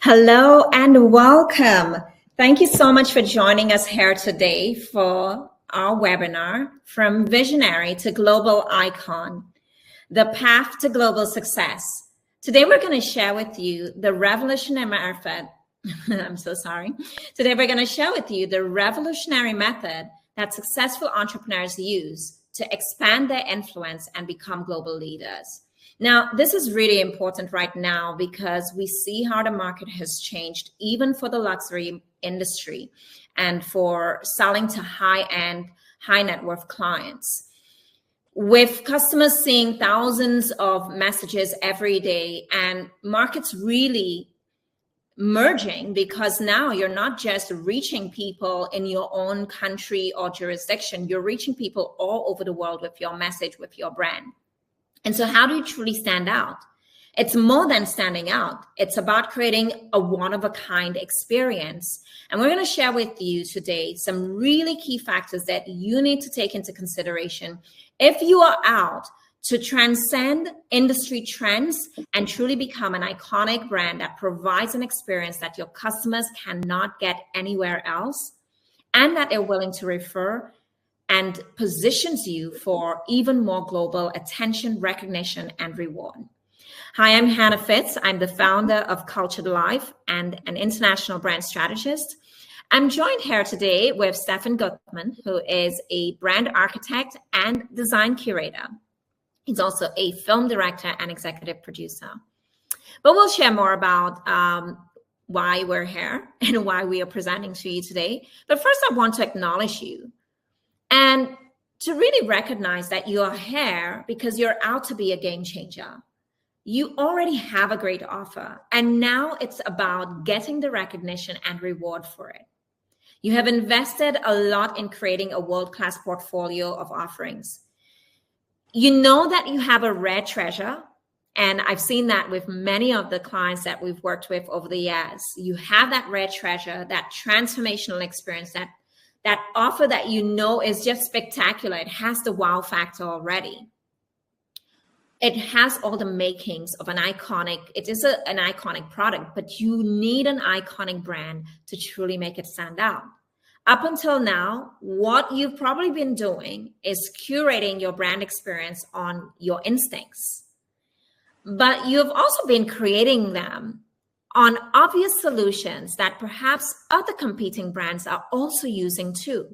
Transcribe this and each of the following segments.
Hello and welcome. Thank you so much for joining us here today for our webinar, From Visionary to Global Icon, The Path to Global Success. Today we're going to share with you the revolutionary method. I'm so sorry. Today we're going to share with you the revolutionary method that successful entrepreneurs use to expand their influence and become global leaders. Now, this is really important right now because we see how the market has changed, even for the luxury industry and for selling to high-end, high net worth clients. With customers seeing thousands of messages every day and markets really merging, because now you're not just reaching people in your own country or jurisdiction, you're reaching people all over the world with your message, with your brand. And so how do you truly stand out? It's more than standing out. It's about creating a one-of-a-kind experience. And we're going to share with you today some really key factors that you need to take into consideration if you are out to transcend industry trends and truly become an iconic brand that provides an experience that your customers cannot get anywhere else, and that they're willing to refer and positions you for even more global attention, recognition, and reward. Hi, I'm Hanna Fitz. I'm the founder of Cultured Life and an international brand strategist. I'm joined here today with Steffen Guthmann, who is a brand architect and design curator. He's also a film director and executive producer. But we'll share more about why we're here and why we are presenting to you today. But first, I want to acknowledge you and to really recognize that you are here because you're out to be a game changer. You already have a great offer, and now it's about getting the recognition and reward for it. You have invested a lot in creating a world-class portfolio of offerings. You know that you have a rare treasure, and I've seen that with many of the clients that we've worked with over the years. You have that rare treasure, that transformational experience, that offer that you know is just spectacular. It has the wow factor already. It has all the makings of an iconic, it is an iconic product, but you need an iconic brand to truly make it stand out. Up until now, what you've probably been doing is curating your brand experience on your instincts. But you've also been creating them on obvious solutions that perhaps other competing brands are also using too.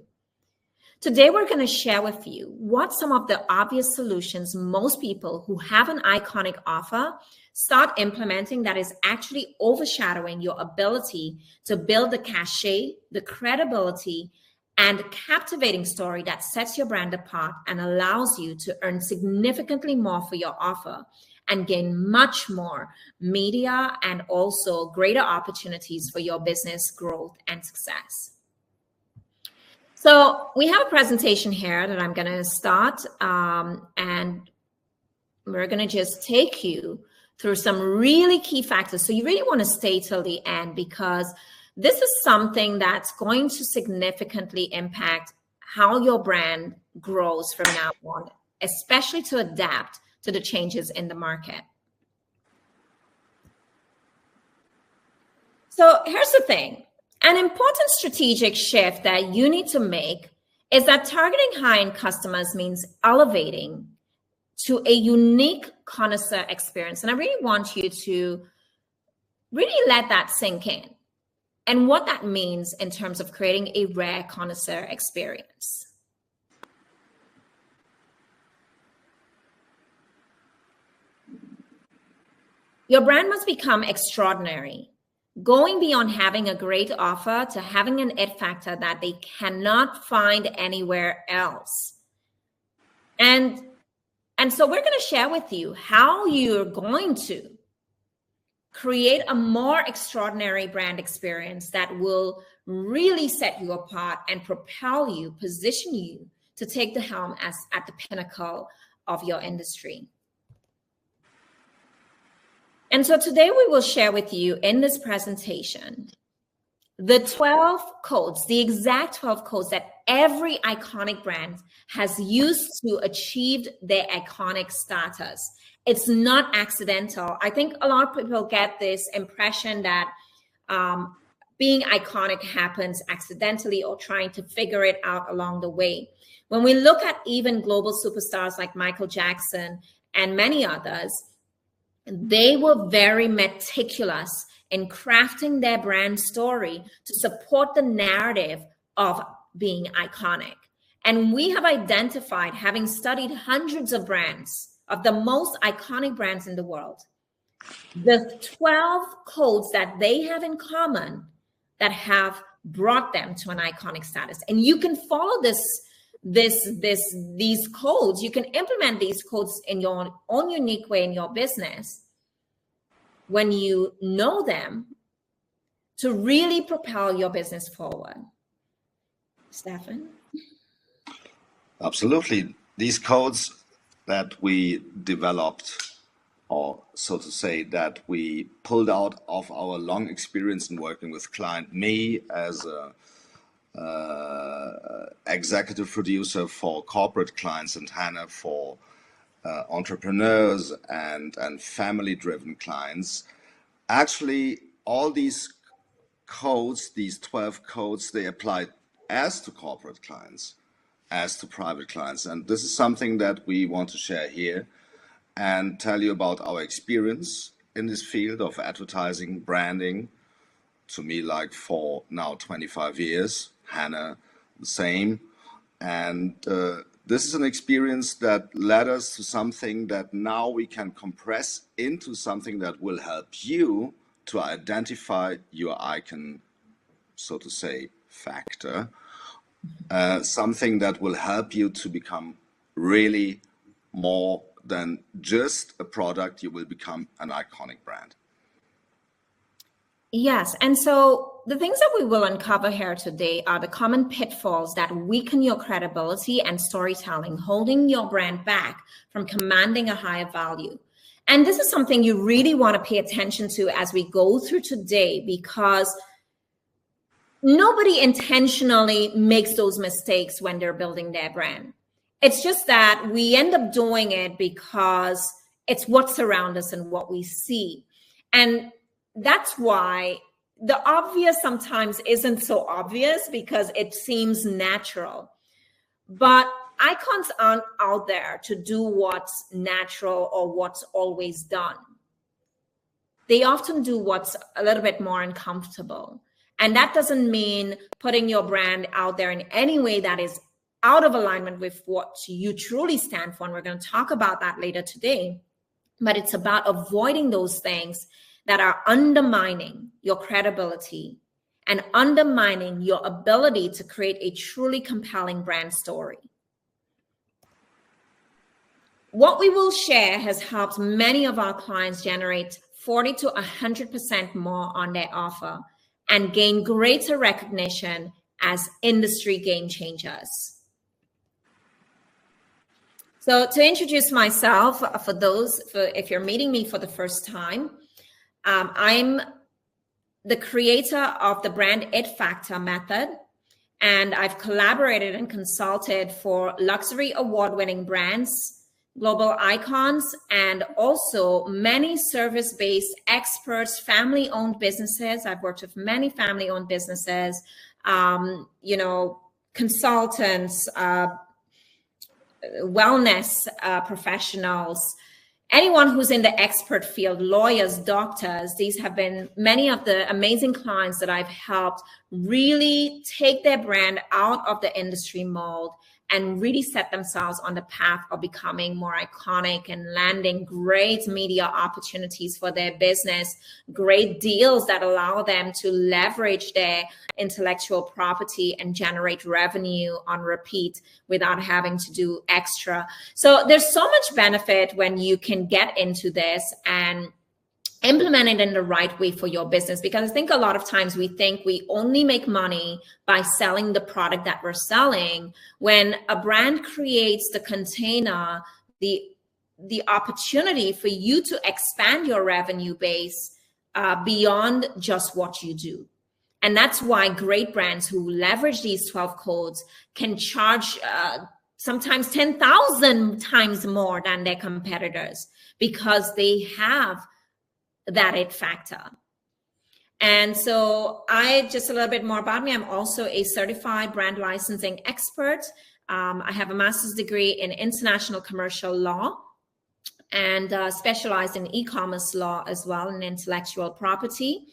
Today, we're going to share with you what some of the obvious solutions most people who have an iconic offer start implementing that is actually overshadowing your ability to build the cachet, the credibility, and captivating story that sets your brand apart and allows you to earn significantly more for your offer and gain much more media and also greater opportunities for your business growth and success. So we have a presentation here that I'm going to start, and we're going to just take you through some really key factors. So you really want to stay till the end, because this is something that's going to significantly impact how your brand grows from now on, especially to adapt to the changes in the market. So here's the thing. An important strategic shift that you need to make is that targeting high-end customers means elevating to a unique connoisseur experience. And I really want you to really let that sink in and what that means in terms of creating a rare connoisseur experience. Your brand must become extraordinary, going beyond having a great offer to having an it factor that they cannot find anywhere else. And so we're going to share with you how you're going to create a more extraordinary brand experience that will really set you apart and propel you, position you to take the helm at the pinnacle of your industry. And so today we will share with you in this presentation the 12 codes, the exact 12 codes that every iconic brand has used to achieve their iconic status. It's not accidental. I think a lot of people get this impression that being iconic happens accidentally or trying to figure it out along the way. When we look at even global superstars like Michael Jackson and many others, they were very meticulous in crafting their brand story to support the narrative of being iconic. And we have identified, having studied hundreds of brands, of the most iconic brands in the world, the 12 codes that they have in common that have brought them to an iconic status. And you can follow these codes. You can implement these codes in your own unique way in your business when you know them to really propel your business forward. Steffen? Absolutely. These codes that we developed, or so to say, that we pulled out of our long experience in working with client, me as a executive producer for corporate clients, and Hanna for entrepreneurs and family-driven clients. Actually, all these codes, these 12 codes, they apply as to corporate clients, as to private clients. And this is something that we want to share here and tell you about our experience in this field of advertising, branding. To me, like for now 25 years, Hanna, the same. And this is an experience that led us to something that now we can compress into something that will help you to identify your icon, so to say, factor. Something that will help you to become really more than just a product. You will become an iconic brand. Yes. And so the things that we will uncover here today are the common pitfalls that weaken your credibility and storytelling, holding your brand back from commanding a higher value. And this is something you really want to pay attention to as we go through today, because nobody intentionally makes those mistakes when they're building their brand. It's just that we end up doing it because it's what's around us and what we see. And that's why the obvious sometimes isn't so obvious, because it seems natural. But icons aren't out there to do what's natural or what's always done. They often do what's a little bit more uncomfortable. And that doesn't mean putting your brand out there in any way that is out of alignment with what you truly stand for. And we're going to talk about that later today. But it's about avoiding those things that are undermining your credibility and undermining your ability to create a truly compelling brand story. What we will share has helped many of our clients generate 40 to 100% more on their offer and gain greater recognition as industry game changers. So to introduce myself, if you're meeting me for the first time, I'm the creator of the Brand It Factor method, and I've collaborated and consulted for luxury award-winning brands, global icons, and also many service-based experts, family-owned businesses. I've worked with many family-owned businesses, consultants, wellness professionals, anyone who's in the expert field, lawyers, doctors. These have been many of the amazing clients that I've helped really take their brand out of the industry mold and really set themselves on the path of becoming more iconic and landing great media opportunities for their business, great deals that allow them to leverage their intellectual property and generate revenue on repeat without having to do extra. So there's so much benefit when you can get into this and implement it in the right way for your business, because I think a lot of times we think we only make money by selling the product that we're selling, when a brand creates the container, the opportunity for you to expand your revenue base beyond just what you do. And that's why great brands who leverage these 12 codes can charge sometimes 10,000 times more than their competitors, because they have that it factor. And so just a little bit more about me. I'm also a certified brand licensing expert. I have a master's degree in international commercial law and specialized in e-commerce law as well, and intellectual property.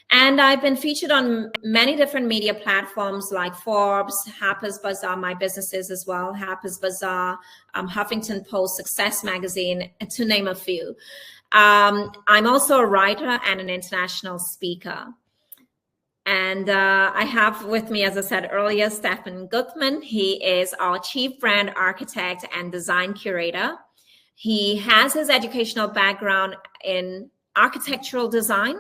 And I've been featured on many different media platforms like Forbes, Harper's Bazaar, my businesses as well, Harper's Bazaar, Huffington Post, Success Magazine, to name a few. I'm also a writer and an international speaker. And I have with me, as I said earlier, Steffen Guthmann. He is our Chief Brand Architect and Design Curator. He has his educational background in architectural design,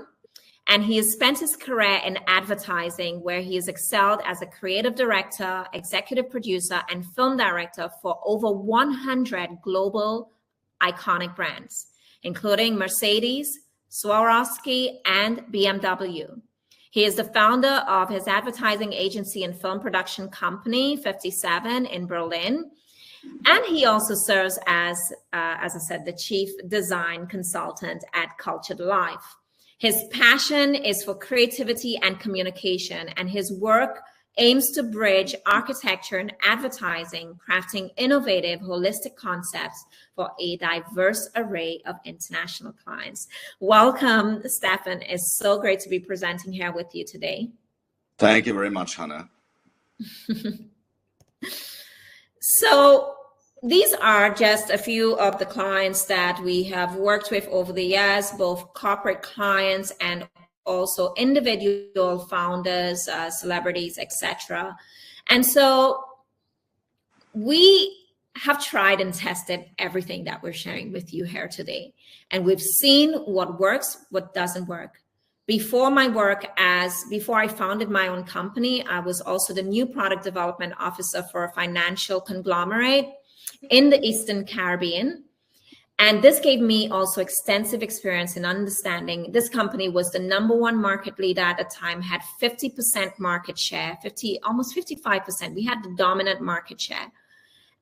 and he has spent his career in advertising, where he has excelled as a creative director, executive producer, and film director for over 100 global iconic brands, including Mercedes, Swarovski, and BMW. He is the founder of his advertising agency and film production company, 57, in Berlin. And he also serves as I said, the chief design consultant at Cultured Life. His passion is for creativity and communication, and his work aims to bridge architecture and advertising, crafting innovative, holistic concepts for a diverse array of international clients. Welcome, Steffen. It's so great to be presenting here with you today. Thank you very much, Hanna. So these are just a few of the clients that we have worked with over the years, both corporate clients and also individual founders, celebrities, etc. And so we have tried and tested everything that we're sharing with you here today. And we've seen what works, what doesn't work. Before I founded my own company, I was also the new product development officer for a financial conglomerate in the Eastern Caribbean. And this gave me also extensive experience in understanding. This company was the #1 market leader at the time, had 50% market share, almost 55%. We had the dominant market share.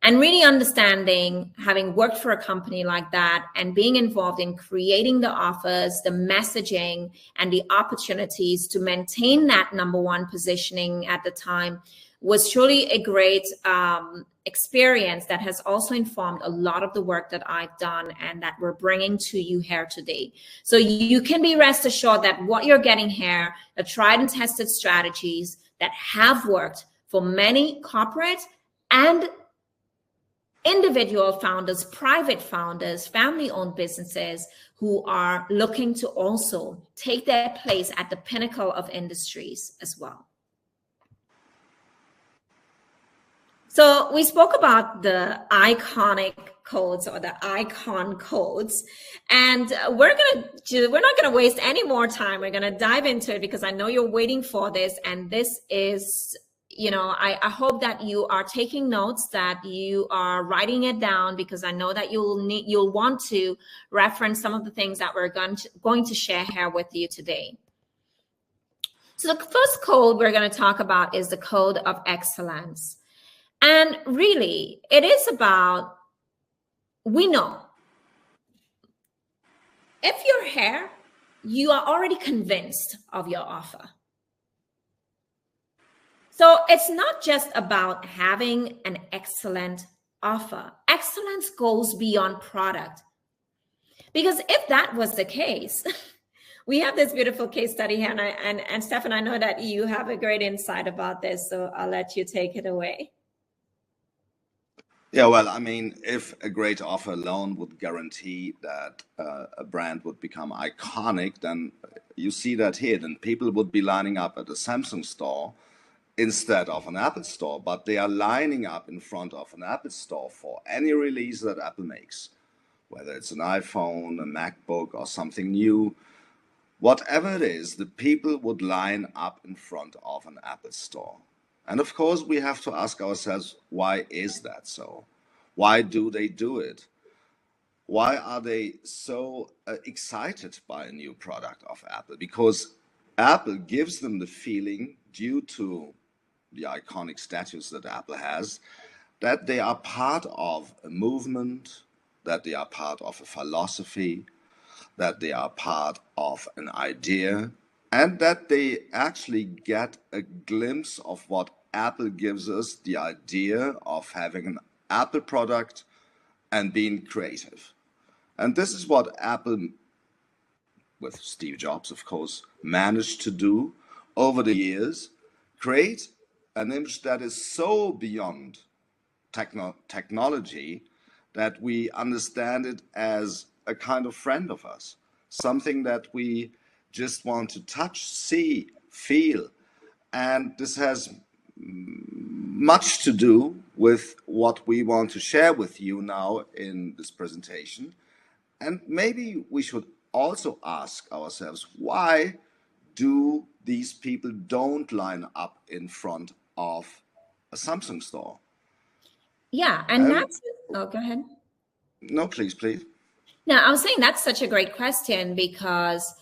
And really understanding, having worked for a company like that and being involved in creating the offers, the messaging, and the opportunities to maintain that #1 positioning at the time was truly a great experience that has also informed a lot of the work that I've done and that we're bringing to you here today. So you can be rest assured that what you're getting here are tried and tested strategies that have worked for many corporate and individual founders, private founders, family-owned businesses who are looking to also take their place at the pinnacle of industries as well. So we spoke about the iconic codes or the icon codes, and we're not gonna waste any more time. We're gonna dive into it because I know you're waiting for this, and this is, I hope that you are taking notes, that you are writing it down, because I know that you'll want to reference some of the things that we're going to share here with you today. So the first code we're going to talk about is the code of excellence. And really, it is about, we know if you're here, you are already convinced of your offer. So it's not just about having an excellent offer. Excellence goes beyond product. Because if that was the case, we have this beautiful case study, Hanna, and Steffen, I know that you have a great insight about this, so I'll let you take it away. Yeah, well, I mean, if a great offer alone would guarantee that a brand would become iconic, then you see that here, then people would be lining up at a Samsung store instead of an Apple store, but they are lining up in front of an Apple store for any release that Apple makes, whether it's an iPhone, a MacBook, or something new. Whatever it is, the people would line up in front of an Apple store. And of course, we have to ask ourselves, why is that so? Why do they do it? Why are they so excited by a new product of Apple? Because Apple gives them the feeling, due to the iconic status that Apple has, that they are part of a movement, that they are part of a philosophy, that they are part of an idea, and that they actually get a glimpse of what Apple gives us, the idea of having an Apple product and being creative. And this is what Apple, with Steve Jobs, of course, managed to do over the years, create an image that is so beyond technology that we understand it as a kind of friend of us, something that we just want to touch, see, feel. And this has much to do with what we want to share with you now in this presentation. And maybe we should also ask ourselves, why do these people don't line up in front of a Samsung store? Yeah, and that's, oh, go ahead. No, please, please. No, I was saying that's such a great question, because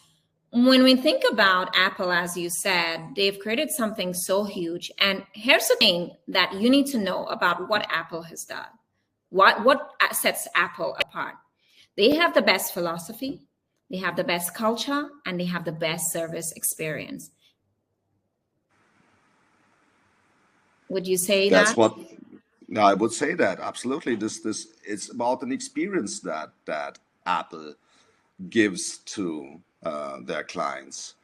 when we think about Apple, as you said, they've created something so huge. And here's the thing that you need to know about what Apple has done. What sets Apple apart? They have the best philosophy, they have the best culture, and they have the best service experience. Would you say That's that? what I would say, that absolutely. This it's about an experience that Apple gives to their clients.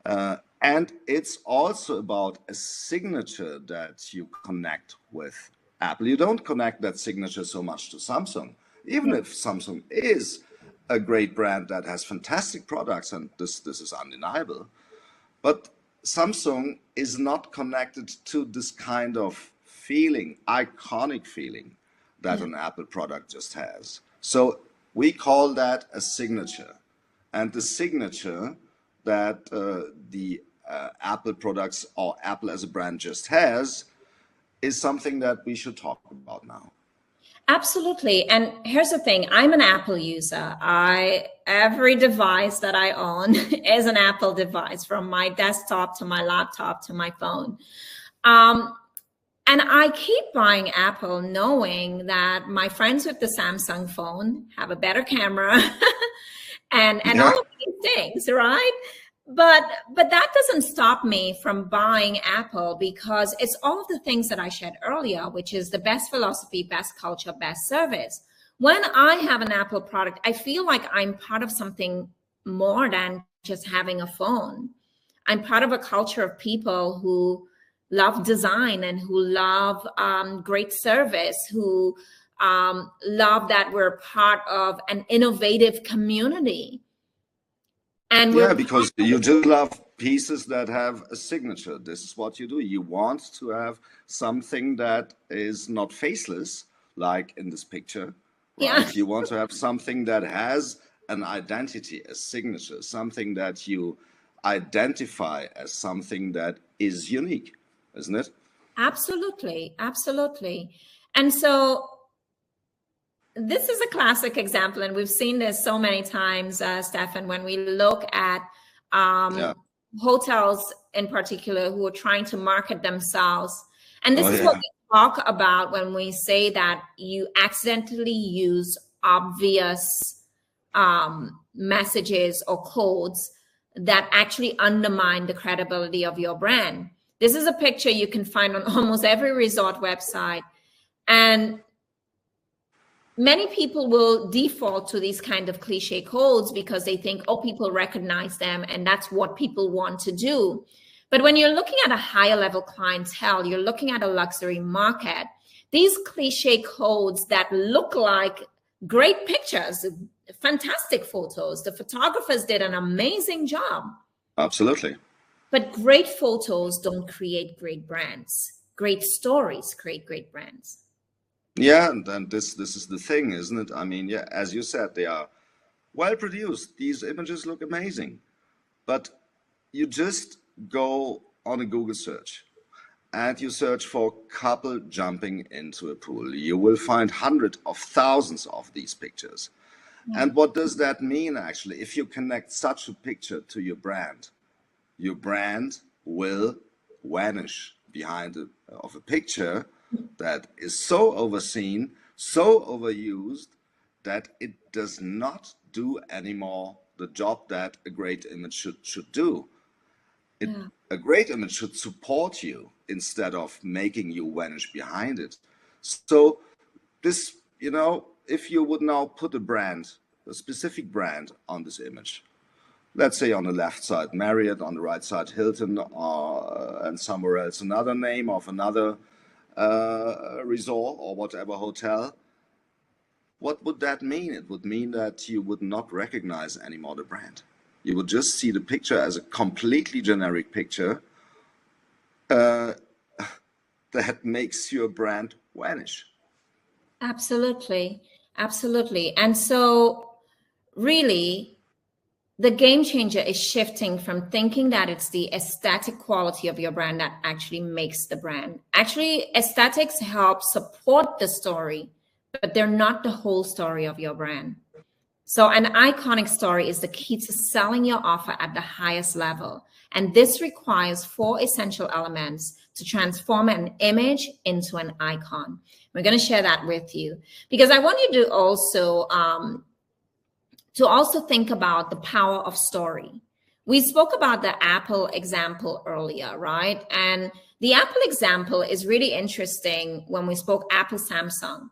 And it's also about a signature that you connect with Apple. You don't connect that signature so much to Samsung, even if Samsung is a great brand that has fantastic products, and this is undeniable. But Samsung is not connected to this kind of feeling, iconic feeling that an Apple product just has. So we call that a signature. And the signature that the Apple products or Apple as a brand just has is something that we should talk about now. Absolutely. And here's the thing, I'm an Apple user. Every device that I own is an Apple device, from my desktop to my laptop to my phone. And I keep buying Apple knowing that my friends with the Samsung phone have a better camera and all of these things, right? But that doesn't stop me from buying Apple, because it's all of the things that I shared earlier, which is the best philosophy, best culture, best service. When I have an Apple product, I feel like I'm part of something more than just having a phone. I'm part of a culture of people who love design and who love great service, who love that we're part of an innovative community. And because you just love pieces that have a signature. This is what you do. You want to have something that is not faceless, like in this picture, right? Yeah. You want to have something that has an identity, a signature, something that you identify as something that is unique, isn't it? Absolutely, absolutely. And so this is a classic example, and we've seen this so many times, Steffen, when we look at hotels in particular who are trying to market themselves. And this is what we talk about when we say that you accidentally use obvious messages or codes that actually undermine the credibility of your brand. This is a picture you can find on almost every resort website. And many people will default to these kind of cliche codes because they think, oh, people recognize them and that's what people want to do. But when you're looking at a higher level clientele, you're looking at a luxury market, these cliche codes that look like great pictures, fantastic photos, the photographers did an amazing job. Absolutely. But great photos don't create great brands. Great stories create great brands. Yeah, and this is the thing, isn't it? I mean, yeah, as you said, they are well produced. These images look amazing. But you just go on a Google search and you search for couple jumping into a pool. You will find hundreds of thousands of these pictures. Yeah. And what does that mean, actually? If you connect such a picture to your brand will vanish behind a picture that is so overseen, so overused, that it does not do anymore the job that a great image should do. A great image should support you instead of making you vanish behind it. So this, if you would now put a specific brand on this image, let's say on the left side Marriott, on the right side Hilton, and somewhere else another name of another resort or whatever hotel, what would that mean? It would mean that you would not recognize anymore the brand. You would just see the picture as a completely generic picture that makes your brand vanish. Absolutely. And so really, the game changer is shifting from thinking that it's the aesthetic quality of your brand that actually makes the brand. Actually, aesthetics help support the story, but they're not the whole story of your brand. So an iconic story is the key to selling your offer at the highest level. And this requires 4 essential elements to transform an image into an icon. We're going to share that with you because I want you to also think about the power of story. We spoke about the Apple example earlier, right? And the Apple example is really interesting when we spoke Apple, Samsung.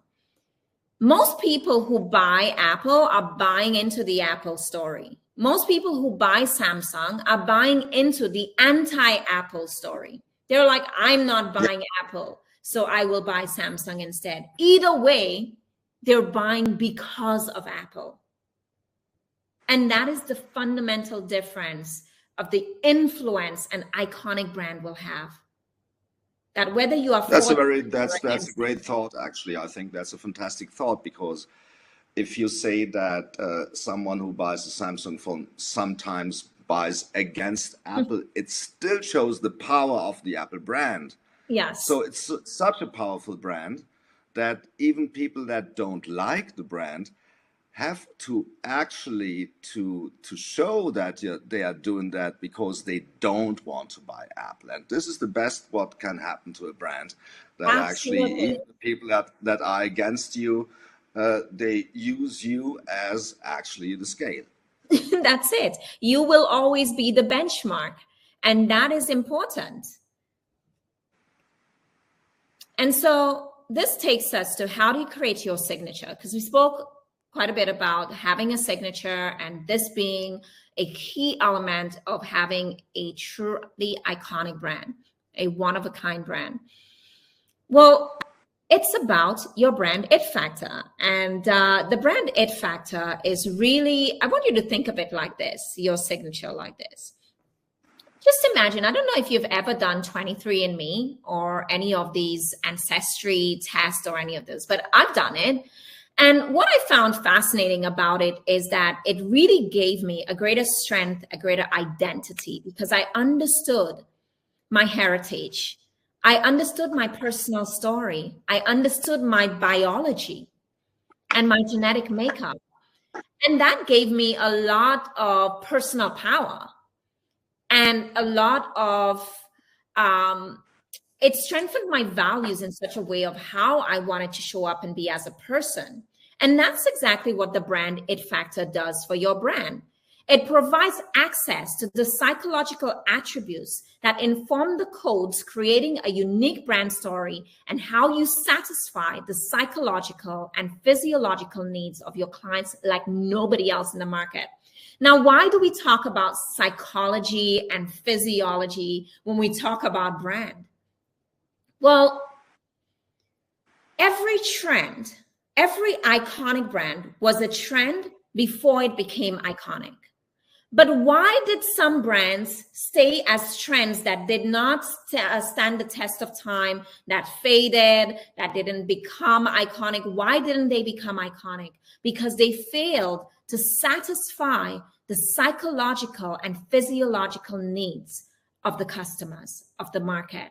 Most people who buy Apple are buying into the Apple story. Most people who buy Samsung are buying into the anti-Apple story. They're like, I'm not buying Apple, so I will buy Samsung instead. Either way, they're buying because of Apple. And that is the fundamental difference of the influence an iconic brand will have. That whether you are that's a great thought. Actually, I think that's a fantastic thought, because if you say that someone who buys a Samsung phone sometimes buys against Apple, it still shows the power of the Apple brand. Yes. So it's such a powerful brand that even people that don't like the brand have to actually to show that they are doing that because they don't want to buy Apple. And this is the best what can happen to a brand, that actually even the people that are against you, they use you as actually the scale. That's it. You will always be the benchmark, and that is important. And so this takes us to how do you create your signature? Because we spoke quite a bit about having a signature and this being a key element of having a truly iconic brand, a one-of-a-kind brand. Well, it's about your brand it factor. And the brand it factor is really, I want you to think of it like this, your signature like this. Just imagine, I don't know if you've ever done 23andMe or any of these ancestry tests or any of those, but I've done it. And what I found fascinating about it is that it really gave me a greater strength, a greater identity, because I understood my heritage. I understood my personal story. I understood my biology and my genetic makeup. And that gave me a lot of personal power and a lot of, it strengthened my values in such a way of how I wanted to show up and be as a person. And that's exactly what the brand it factor does for your brand. It provides access to the psychological attributes that inform the codes, creating a unique brand story and how you satisfy the psychological and physiological needs of your clients like nobody else in the market. Now, why do we talk about psychology and physiology when we talk about brand? Well, every trend, every iconic brand was a trend before it became iconic. But why did some brands stay as trends that did not stand the test of time, that faded, that didn't become iconic? Why didn't they become iconic? Because they failed to satisfy the psychological and physiological needs of the customers, of the market.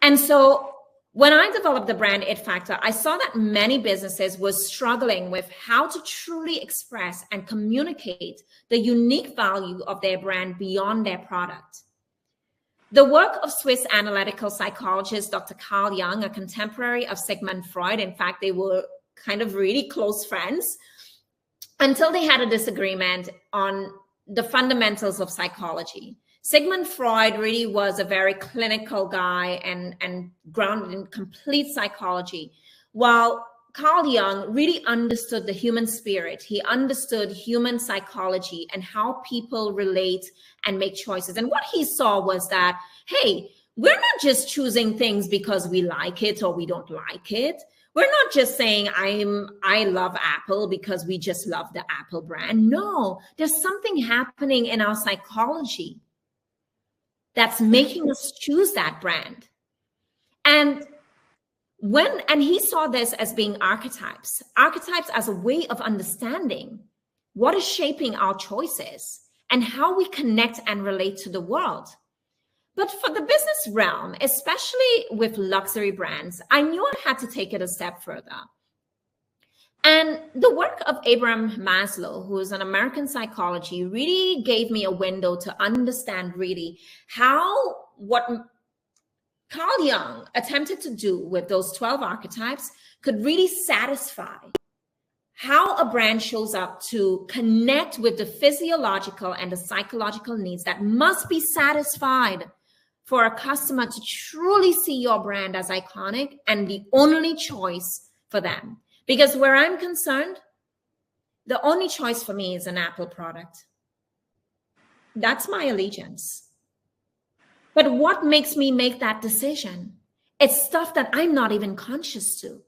And so when I developed the brand it factor, I saw that many businesses were struggling with how to truly express and communicate the unique value of their brand beyond their product. The work of Swiss analytical psychologist Dr. Carl Jung, a contemporary of Sigmund Freud, in fact, they were kind of really close friends until they had a disagreement on the fundamentals of psychology. Sigmund Freud really was a very clinical guy and grounded in complete psychology, while Carl Jung really understood the human spirit. He understood human psychology and how people relate and make choices. And what he saw was that, hey, we're not just choosing things because we like it or we don't like it. We're not just saying I love Apple because we just love the Apple brand. No, there's something happening in our psychology that's making us choose that brand. And he saw this as being archetypes as a way of understanding what is shaping our choices and how we connect and relate to the world. But for the business realm, especially with luxury brands, I knew I had to take it a step further. And the work of Abraham Maslow, who is an American psychology, really gave me a window to understand really how what Carl Jung attempted to do with those 12 archetypes could really satisfy how a brand shows up to connect with the physiological and the psychological needs that must be satisfied for a customer to truly see your brand as iconic and the only choice for them. Because where I'm concerned, the only choice for me is an Apple product. That's my allegiance. But what makes me make that decision? It's stuff that I'm not even conscious to.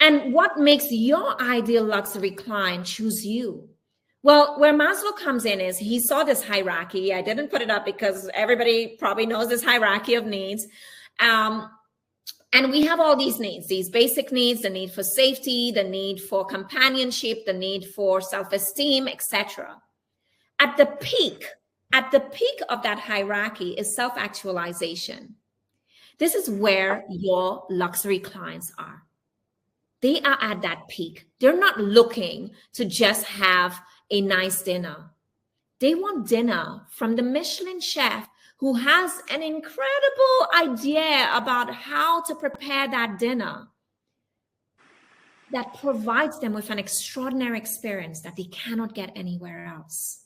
And what makes your ideal luxury client choose you? Well, where Maslow comes in is he saw this hierarchy. I didn't put it up because everybody probably knows this hierarchy of needs. And we have all these needs, these basic needs, the need for safety, the need for companionship, the need for self-esteem, etc. At the peak of that hierarchy is self-actualization. This is where your luxury clients are. They are at that peak. They're not looking to just have a nice dinner. They want dinner from the Michelin chef who has an incredible idea about how to prepare that dinner that provides them with an extraordinary experience that they cannot get anywhere else.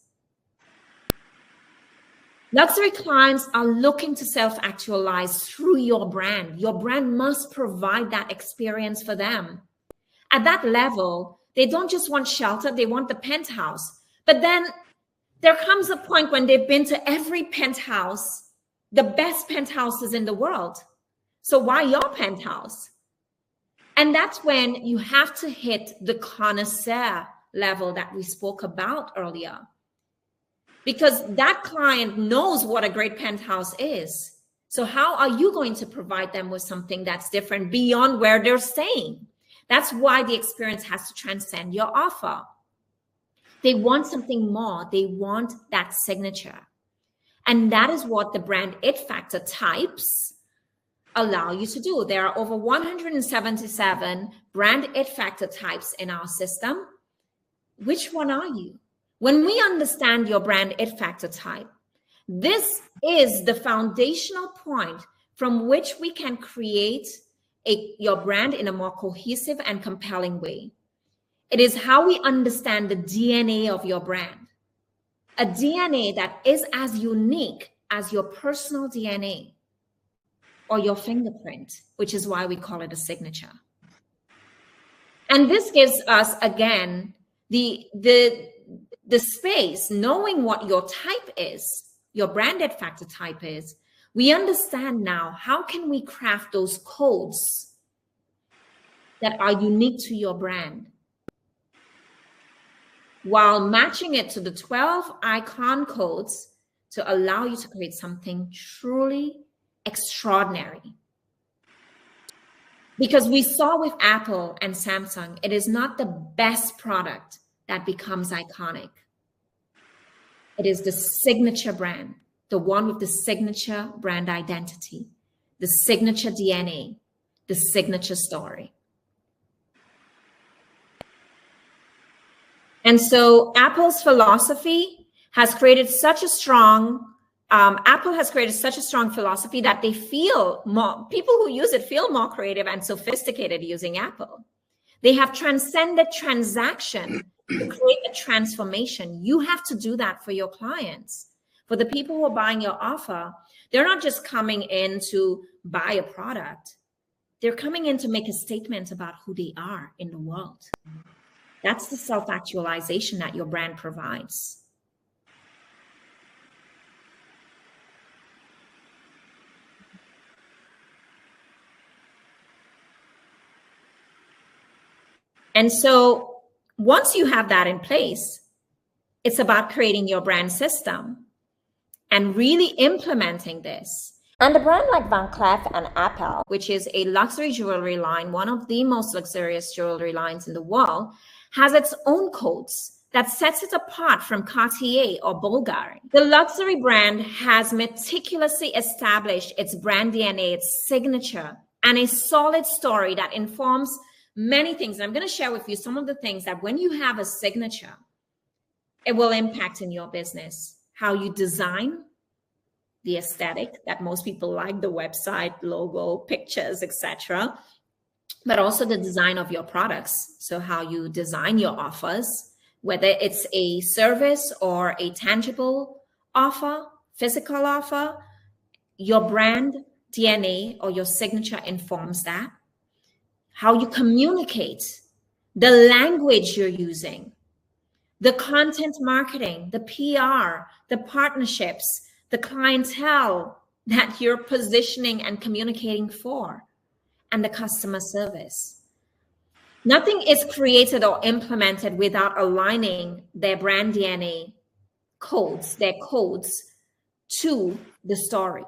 Luxury clients are looking to self-actualize through your brand. Your brand must provide that experience for them. At that level, they don't just want shelter, they want the penthouse. But then there comes a point when they've been to every penthouse, the best penthouses in the world. So why your penthouse? And that's when you have to hit the connoisseur level that we spoke about earlier. Because that client knows what a great penthouse is. So how are you going to provide them with something that's different beyond where they're staying? That's why the experience has to transcend your offer. They want something more. They want that signature. And that is what the brand it factor types allow you to do. There are over 177 brand it factor types in our system. Which one are you? When we understand your brand it factor type, this is the foundational point from which we can create your brand in a more cohesive and compelling way. It is how we understand the DNA of your brand, a DNA that is as unique as your personal DNA or your fingerprint, which is why we call it a signature. And this gives us, again, the space, knowing what your type is, your branded factor type is. We understand now, how can we craft those codes that are unique to your brand while matching it to the 12 icon codes to allow you to create something truly extraordinary. Because we saw with Apple and Samsung, it is not the best product that becomes iconic. It is the signature brand, the one with the signature brand identity, the signature DNA, the signature story. And so Apple's philosophy has created such a strong, philosophy that they feel more, people who use it feel more creative and sophisticated using Apple. They have transcended transaction to create a transformation. You have to do that for your clients. For the people who are buying your offer, they're not just coming in to buy a product. They're coming in to make a statement about who they are in the world. That's the self-actualization that your brand provides. And so once you have that in place, it's about creating your brand system and really implementing this. And a brand like Van Cleef & Arpels, which is a luxury jewelry line, one of the most luxurious jewelry lines in the world, has its own codes that sets it apart from Cartier or Bulgari. The luxury brand has meticulously established its brand DNA, its signature, and a solid story that informs many things. And I'm going to share with you some of the things that when you have a signature, it will impact in your business. How you design, the aesthetic that most people like, the website, logo, pictures, etc. But also the design of your products. So how you design your offers, whether it's a service or a tangible offer, physical offer, your brand DNA or your signature informs that. How you communicate, the language you're using, the content marketing, the PR, the partnerships, the clientele that you're positioning and communicating for, and the customer service. Nothing is created or implemented without aligning their brand DNA codes, their codes, to the story.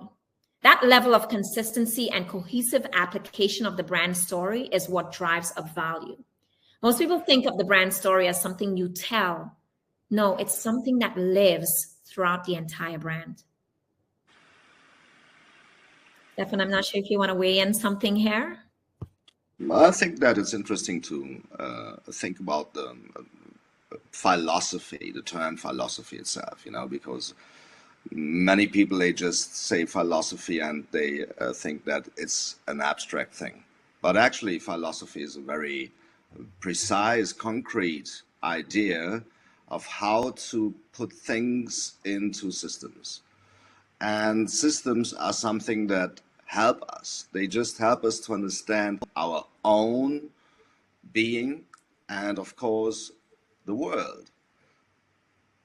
That level of consistency and cohesive application of the brand story is what drives up value. Most people think of the brand story as something you tell. No, it's something that lives throughout the entire brand. Stefan, I'm not sure if you want to weigh in something here. I think that it's interesting to think about the philosophy, the term philosophy itself, because many people, they just say philosophy and they think that it's an abstract thing. But actually, philosophy is a very precise, concrete idea of how to put things into systems. And systems are something that help us. They just help us to understand our own being and, of course, the world.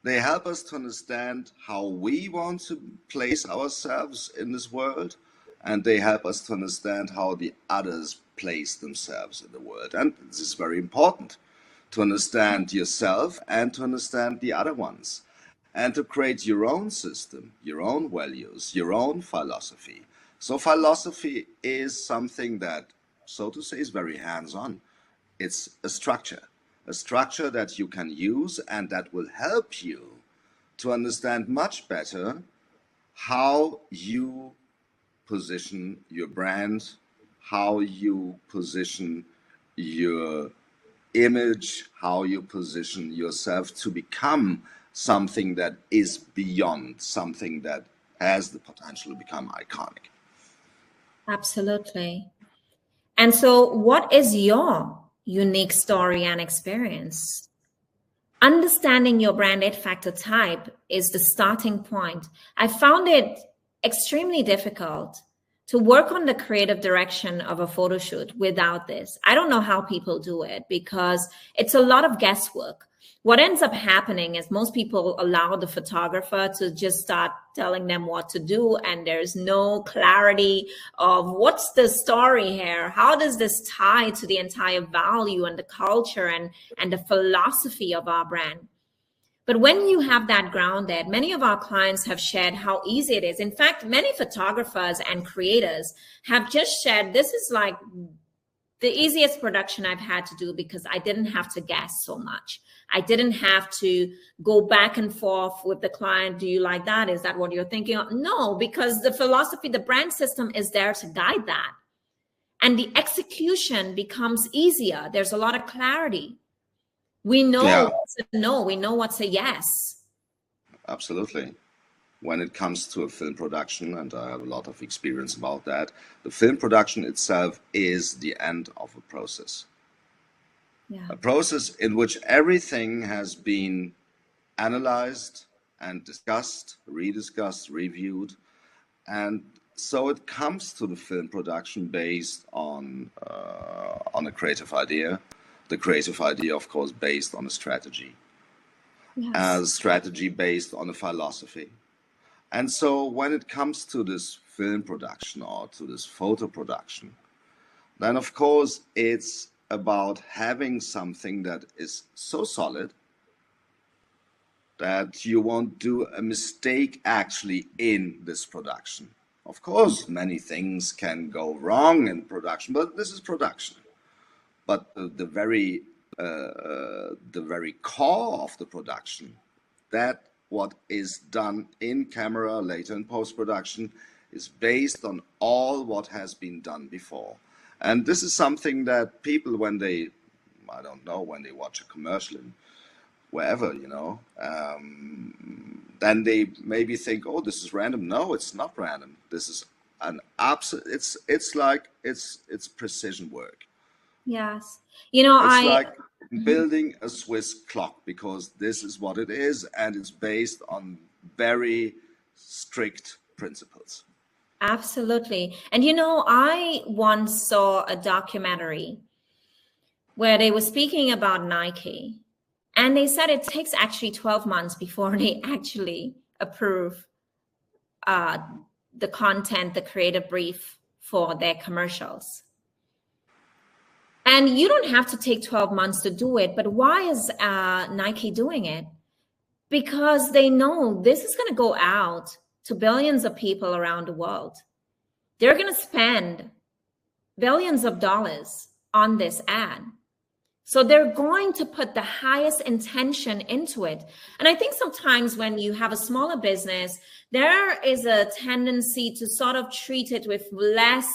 They help us to understand how we want to place ourselves in this world, and they help us to understand how the others place themselves in the world. And this is very important, to understand yourself and to understand the other ones, and to create your own system, your own values, your own philosophy. So philosophy is something that, so to say, is very hands-on. It's a structure that you can use and that will help you to understand much better how you position your brand, how you position your image, how you position yourself to become something that is beyond, something that has the potential to become iconic. Absolutely. And so what is your unique story and experience? Understanding your brand 8-factor type is the starting point. I found it extremely difficult to work on the creative direction of a photo shoot without this. I don't know how people do it because it's a lot of guesswork. What ends up happening is most people allow the photographer to just start telling them what to do, and there's no clarity of what's the story here. How does this tie to the entire value and the culture and the philosophy of our brand? But when you have that grounded, many of our clients have shared how easy it is. In fact, many photographers and creators have just shared, this is like the easiest production I've had to do because I didn't have to guess so much. I didn't have to go back and forth with the client. Do you like that? Is that what you're thinking of? No, because the philosophy, the brand system is there to guide that. And the execution becomes easier. There's a lot of clarity. We know what's a no, we know what's a yes. Absolutely. When it comes to a film production, and I have a lot of experience about that, the film production itself is the end of a process. Yeah. A process in which everything has been analyzed and discussed, rediscussed, reviewed. And so it comes to the film production based on a creative idea. The creative idea, of course, based on a strategy. Yes. As strategy based on a philosophy. And so when it comes to this film production or to this photo production, then of course it's about having something that is so solid that you won't do a mistake actually in this production. Of course, many things can go wrong in production, but this is production. But the very core of the production, that what is done in camera, later in post-production, is based on all what has been done before. And this is something that people, when they, I don't know, when they watch a commercial in wherever, then they maybe think, oh, this is random. No, it's not random. This is an absolute, it's precision work. Yes. It's like building a Swiss clock, because this is what it is, and it's based on very strict principles. Absolutely. And I once saw a documentary where they were speaking about Nike, and they said it takes actually 12 months before they actually approve the content, the creative brief for their commercials. And you don't have to take 12 months to do it. But why is Nike doing it? Because they know this is going to go out to billions of people around the world. They're going to spend billions of dollars on this ad. So they're going to put the highest intention into it. And I think sometimes when you have a smaller business, there is a tendency to sort of treat it with less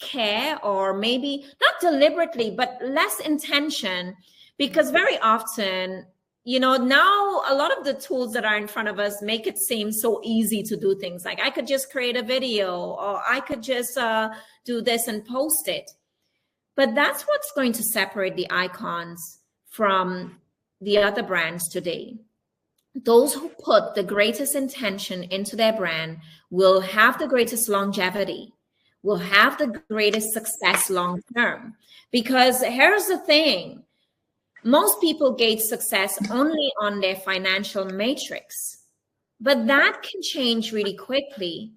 care, or maybe not deliberately, but less intention, because very often, now a lot of the tools that are in front of us make it seem so easy to do things. Like I could just create a video, or I could just do this and post it. But that's what's going to separate the icons from the other brands today. Those who put the greatest intention into their brand will have the greatest longevity, will have the greatest success long term. Because here's the thing, most people gauge success only on their financial matrix, but that can change really quickly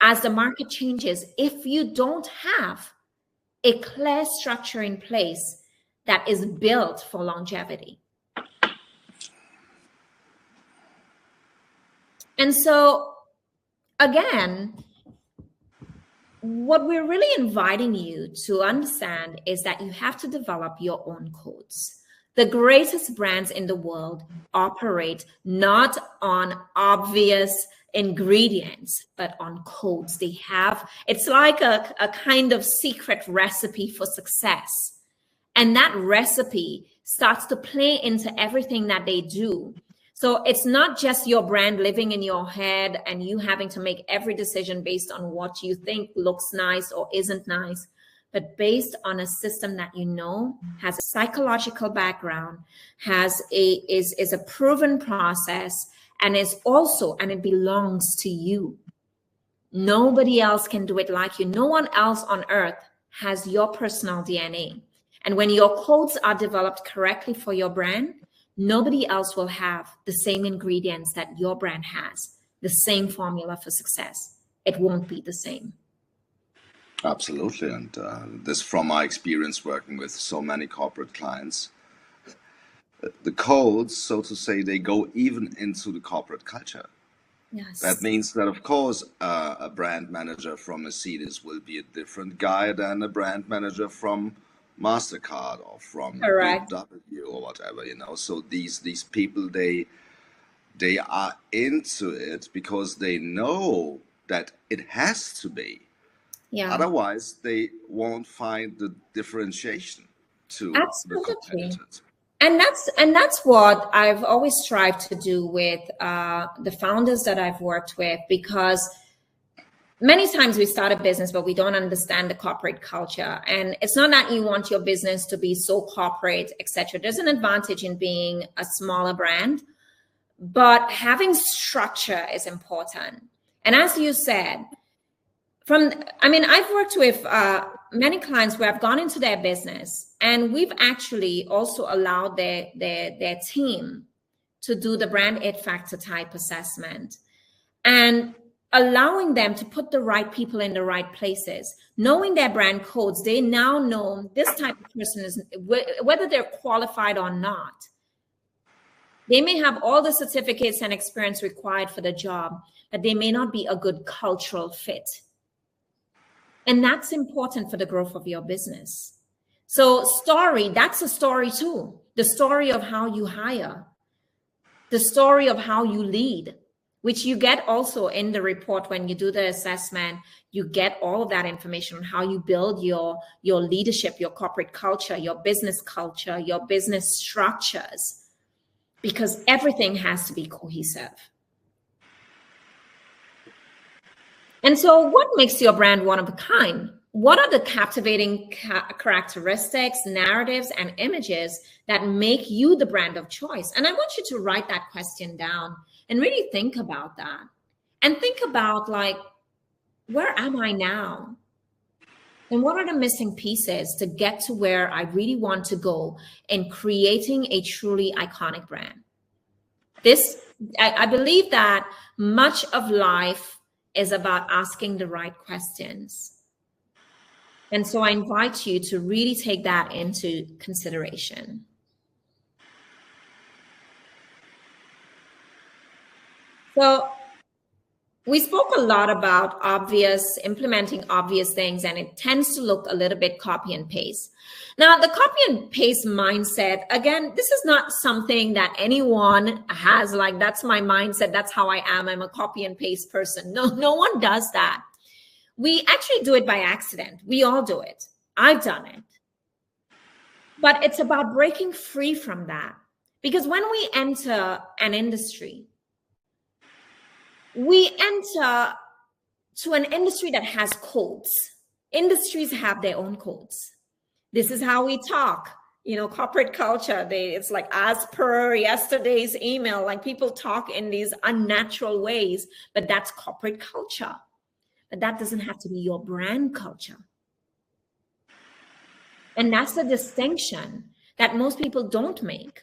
as the market changes if you don't have a clear structure in place that is built for longevity. And so, again, what we're really inviting you to understand is that you have to develop your own codes. The greatest brands in the world operate not on obvious ingredients, but on codes. They have, it's like a kind of secret recipe for success. And that recipe starts to play into everything that they do. So it's not just your brand living in your head and you having to make every decision based on what you think looks nice or isn't nice, but based on a system that has a psychological background, is a proven process, and it belongs to you. Nobody else can do it like you. No one else on earth has your personal DNA. And when your codes are developed correctly for your brand, nobody else will have the same ingredients that your brand has, the same formula for success. It won't be the same. Absolutely. And this from my experience working with so many corporate clients. The codes, so to say, they go even into the corporate culture. Yes. That means that, of course, a brand manager from Mercedes will be a different guy than a brand manager from MasterCard or from BMW or whatever, So these people, they are into it because they know that it has to be. Yeah. Otherwise, they won't find the differentiation to the competitors. And that's what I've always strived to do with the founders that I've worked with, because many times we start a business, but we don't understand the corporate culture. And it's not that you want your business to be so corporate, etc. There's an advantage in being a smaller brand, but having structure is important. And as you said, I've worked with many clients where I've gone into their business, and we've actually also allowed their team to do the brand it factor type assessment, and allowing them to put the right people in the right places, knowing their brand codes. They now know this type of person is, whether they're qualified or not. They may have all the certificates and experience required for the job, but they may not be a good cultural fit. And that's important for the growth of your business. So story, that's a story too. The story of how you hire, the story of how you lead, which you get also in the report when you do the assessment. You get all of that information on how you build your leadership, your corporate culture, your business structures, because everything has to be cohesive. And so what makes your brand one of a kind? What are the captivating characteristics, narratives, and images that make you the brand of choice? And I want you to write that question down and really think about that. And think about, like, where am I now? And what are the missing pieces to get to where I really want to go in creating a truly iconic brand? I believe that much of life is about asking the right questions. And so I invite you to really take that into consideration. So we spoke a lot about implementing obvious things, and it tends to look a little bit copy and paste. Now, the copy and paste mindset, again, this is not something that anyone has, like, that's my mindset, that's how I am, I'm a copy and paste person. No one does that. We actually do it by accident. We all do it. I've done it. But it's about breaking free from that. Because when we enter an industry, we enter to an industry that has codes. Industries have their own codes. This is how we talk, corporate culture. It's like, as per yesterday's email, like, people talk in these unnatural ways, but that's corporate culture. But that doesn't have to be your brand culture. And that's the distinction that most people don't make.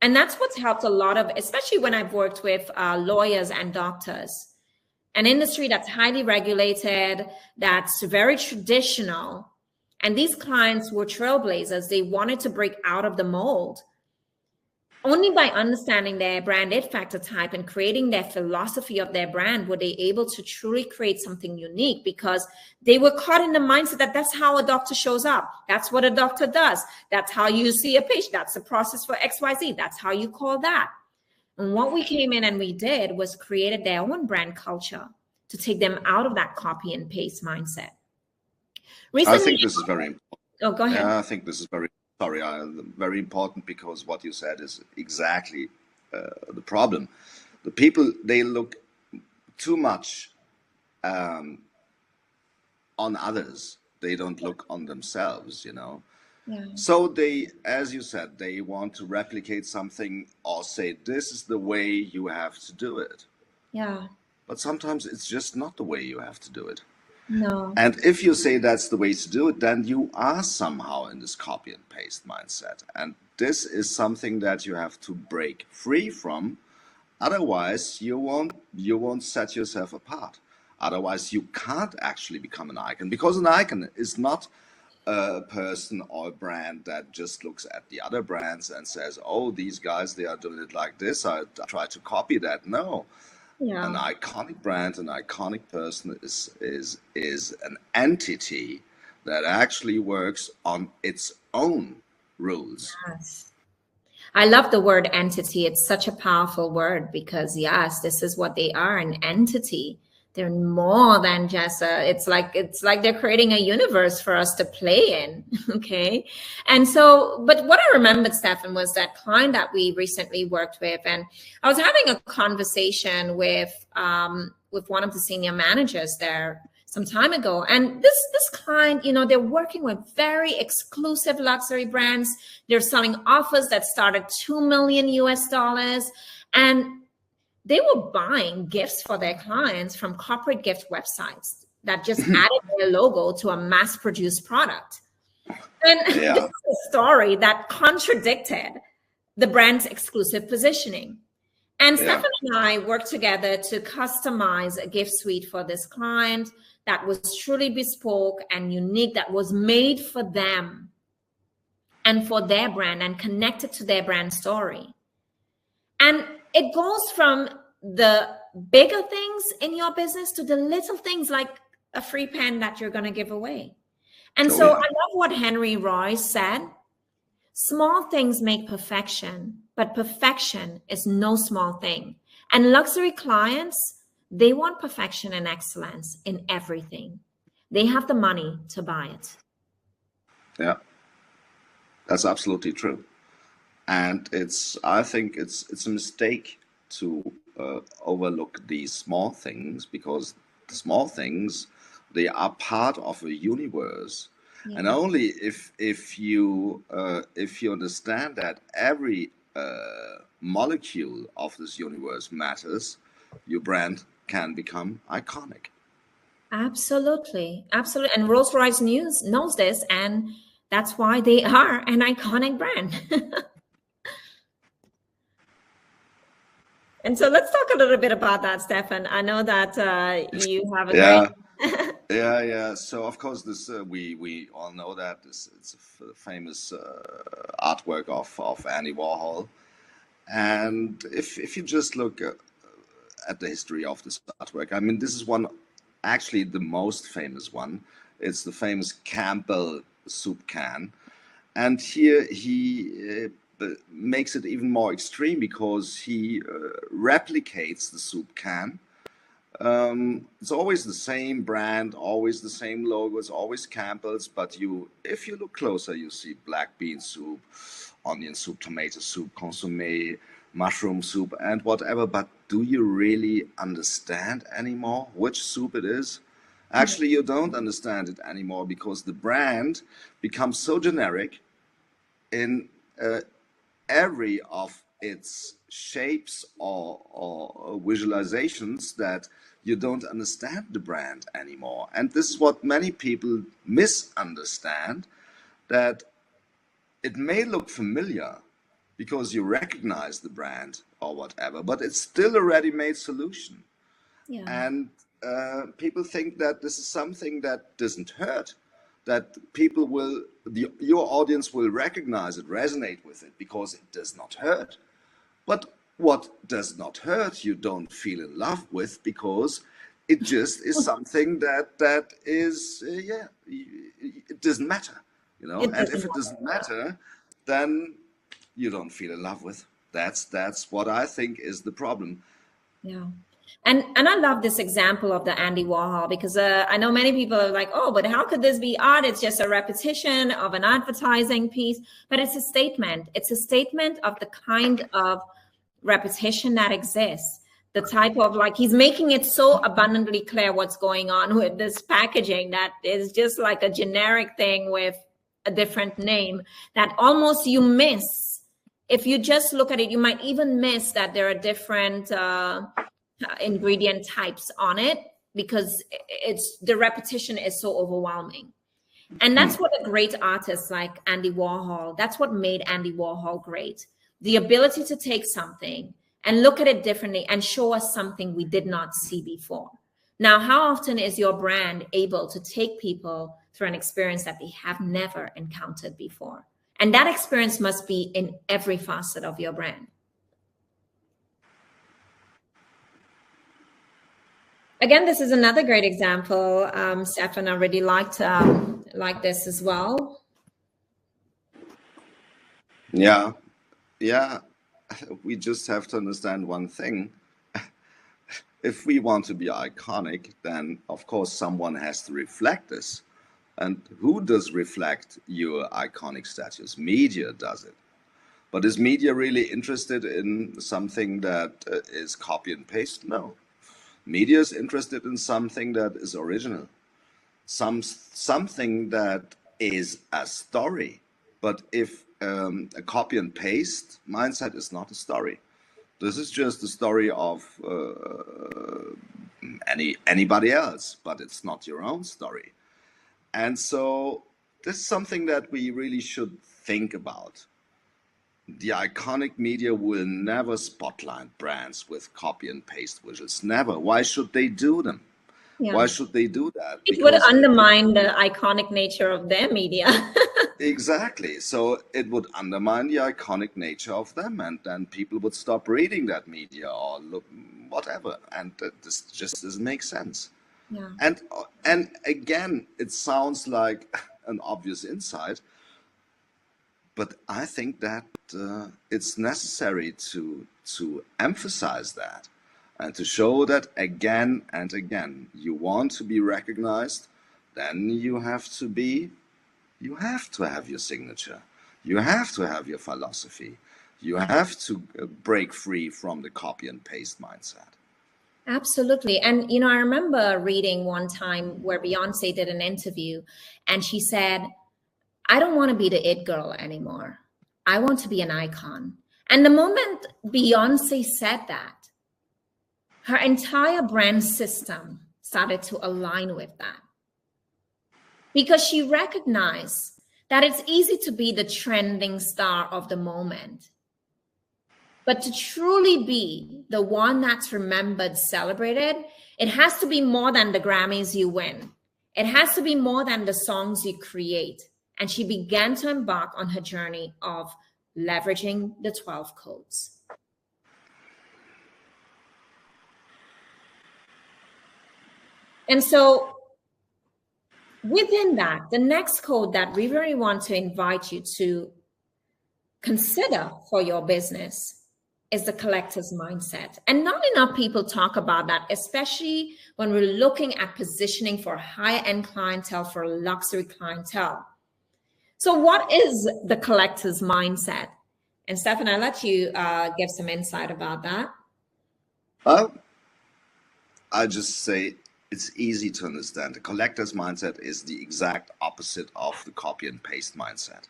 And that's what's helped a lot of, especially when I've worked with lawyers and doctors, an industry that's highly regulated, that's very traditional. And these clients were trailblazers. They wanted to break out of the mold. Only by understanding their brand it factor type and creating their philosophy of their brand were they able to truly create something unique, because they were caught in the mindset that that's how a doctor shows up. That's what a doctor does. That's how you see a patient. That's the process for XYZ. That's how you call that. And what we came in and we did was created their own brand culture to take them out of that copy and paste mindset. Recently, I think this is very important. Oh, go ahead. Yeah, I think this is very important, because what you said is exactly the problem. The people, they look too much on others. They don't look on themselves, Yeah. So they, as you said, they want to replicate something or say, this is the way you have to do it. Yeah. But sometimes it's just not the way you have to do it. No. And if you say that's the way to do it, then you are somehow in this copy and paste mindset. And this is something that you have to break free from. Otherwise, you won't set yourself apart. Otherwise, you can't actually become an icon, because an icon is not a person or a brand that just looks at the other brands and says, oh, these guys, they are doing it like this, I try to copy that. No. Yeah. An iconic brand, an iconic person is an entity that actually works on its own rules. Yes. I love the word entity. It's such a powerful word, because yes, this is what they are, an entity. They're more than just it's like they're creating a universe for us to play in. Okay. And so, but what I remembered, Steffen, was that client that we recently worked with, and I was having a conversation with one of the senior managers there some time ago. And this client, they're working with very exclusive luxury brands. They're selling offers that start at $2 million US. And they were buying gifts for their clients from corporate gift websites that just added their logo to a mass-produced product. And Yeah. this is a story that contradicted the brand's exclusive positioning. And Yeah. Steffen and I worked together to customize a gift suite for this client that was truly bespoke and unique, that was made for them and for their brand and connected to their brand story. And it goes from the bigger things in your business to the little things like a free pen that you're going to give away. And so I love what Henry Royce said. Small things make perfection, but perfection is no small thing. And luxury clients, they want perfection and excellence in everything. They have the money to buy it. Yeah, that's absolutely true. And I think it's a mistake to overlook these small things, because the small things, they are part of a universe. Yeah. And only if you understand that every molecule of this universe matters, your brand can become iconic. Absolutely, absolutely. And Rolls-Royce knows this, and that's why they are an iconic brand. And so let's talk a little bit about that, Steffen. I know that you have a great... Yeah. So of course, this we all know that it's a famous artwork of Andy Warhol, and if you just look at the history of this artwork, I mean, this is actually the most famous one. It's the famous Campbell soup can, and here he makes it even more extreme, because he replicates the soup can. It's always the same brand, always the same logo, it's always Campbell's, but if you look closer, you see black bean soup, onion soup, tomato soup, consomme, mushroom soup, and whatever. But do you really understand anymore which soup it is? Actually, you don't understand it anymore, because the brand becomes so generic in every of its shapes or visualizations that you don't understand the brand anymore. And this is what many people misunderstand, that it may look familiar because you recognize the brand or whatever, but it's still a ready-made solution. Yeah. And people think that this is something that doesn't hurt, that your audience will recognize it, resonate with it, because it does not hurt. But what does not hurt, you don't feel in love with, because it just is something that is, it doesn't matter, you know. And if it doesn't matter, then you don't feel in love with. That's what I think is the problem. Yeah. And I love this example of the Andy Warhol, because I know many people are like, oh, but how could this be art? It's just a repetition of an advertising piece. But it's a statement. It's a statement of the kind of repetition that exists. The type of, like, he's making it so abundantly clear what's going on with this packaging that is just like a generic thing with a different name, that almost you miss. If you just look at it, you might even miss that there are different ingredient types on it, because the repetition is so overwhelming. And that's what a great artist like Andy Warhol, that's what made Andy Warhol great. The ability to take something and look at it differently and show us something we did not see before. Now, how often is your brand able to take people through an experience that they have never encountered before? And that experience must be in every facet of your brand. Again, this is another great example. Steffen, I really liked this as well. Yeah. We just have to understand one thing. If we want to be iconic, then of course someone has to reflect this. And who does reflect your iconic status? Media does it. But is media really interested in something that is copy and paste? No. Media is interested in something that is original, something that is a story. But if a copy and paste mindset is not a story, This is just the story of anybody else, but it's not your own story. And so this is something that we really should think about. The iconic media will never spotlight brands with copy and paste visuals. Never. Why should they do them? Yeah. Why should they do that? It would undermine the iconic nature of their media. Exactly. So it would undermine the iconic nature of them, and then people would stop reading that media or look whatever, and this just doesn't make sense. Yeah. And again, it sounds like an obvious insight, but I think that it's necessary to emphasize that and to show that again and again. You want to be recognized, then you have to have your signature. You have to have your philosophy. You have to break free from the copy and paste mindset. Absolutely. And, I remember reading one time where Beyonce did an interview and she said, I don't want to be the it girl anymore. I want to be an icon. And the moment Beyonce said that, her entire brand system started to align with that. Because she recognized that it's easy to be the trending star of the moment. But to truly be the one that's remembered, celebrated, it has to be more than the Grammys you win. It has to be more than the songs you create. And she began to embark on her journey of leveraging the 12 codes. And so within that, the next code that we really want to invite you to consider for your business is the collector's mindset. And not enough people talk about that, especially when we're looking at positioning for high-end clientele, for luxury clientele. So what is the collector's mindset? And Steffen, I'll let you give some insight about that. I just say it's easy to understand. The collector's mindset is the exact opposite of the copy and paste mindset.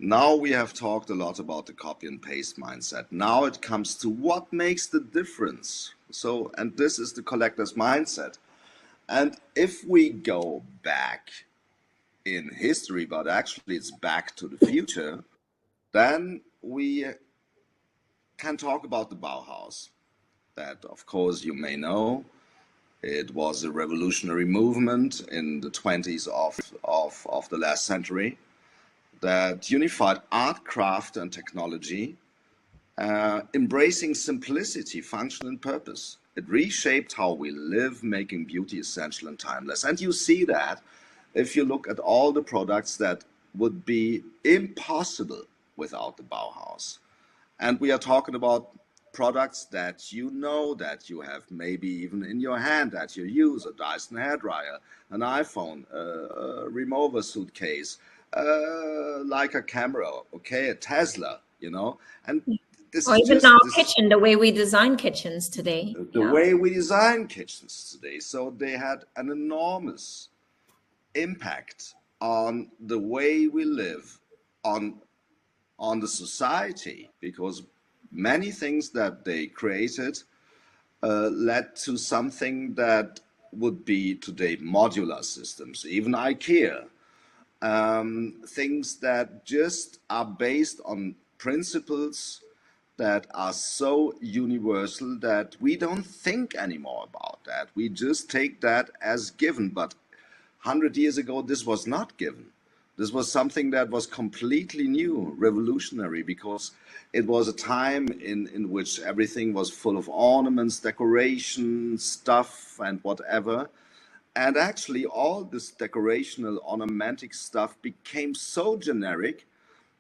Now we have talked a lot about the copy and paste mindset. Now it comes to what makes the difference. So, and this is the collector's mindset. And if we go back in history, but actually it's back to the future, then we can talk about the Bauhaus. That, of course, you may know. It was a revolutionary movement in the 20s of the last century that unified art, craft, and technology, embracing simplicity, function, and purpose. It reshaped how we live, making beauty essential and timeless. And you see that if you look at all the products that would be impossible without the Bauhaus. And we are talking about products that that you have maybe even in your hand, that you use: a Dyson hairdryer, an iPhone, a remover suitcase, like a camera, okay, a Tesla, and this or is even just our kitchen, the way we design kitchens today. The way we design kitchens today. So they had an enormous impact on the way we live, on the society, because many things that they created led to something that would be today modular systems, even IKEA. Things that just are based on principles that are so universal that we don't think anymore about that. We just take that as given. But 100 years ago, this was not given. This was something that was completely new, revolutionary, because it was a time in which everything was full of ornaments, decoration, stuff, and whatever. And actually, all this decorational, ornamentic stuff became so generic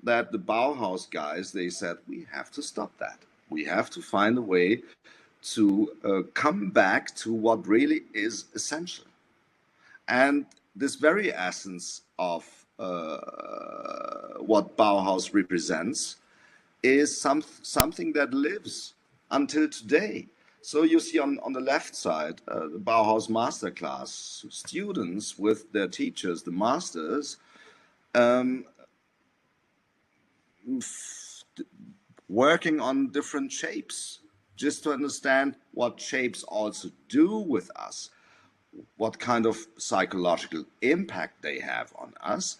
that the Bauhaus guys, they said, we have to stop that. We have to find a way to come back to what really is essential. And this very essence of what Bauhaus represents is something that lives until today. So you see on the left side, the Bauhaus Masterclass, students with their teachers, the masters, working on different shapes, just to understand what shapes also do with us, what kind of psychological impact they have on us,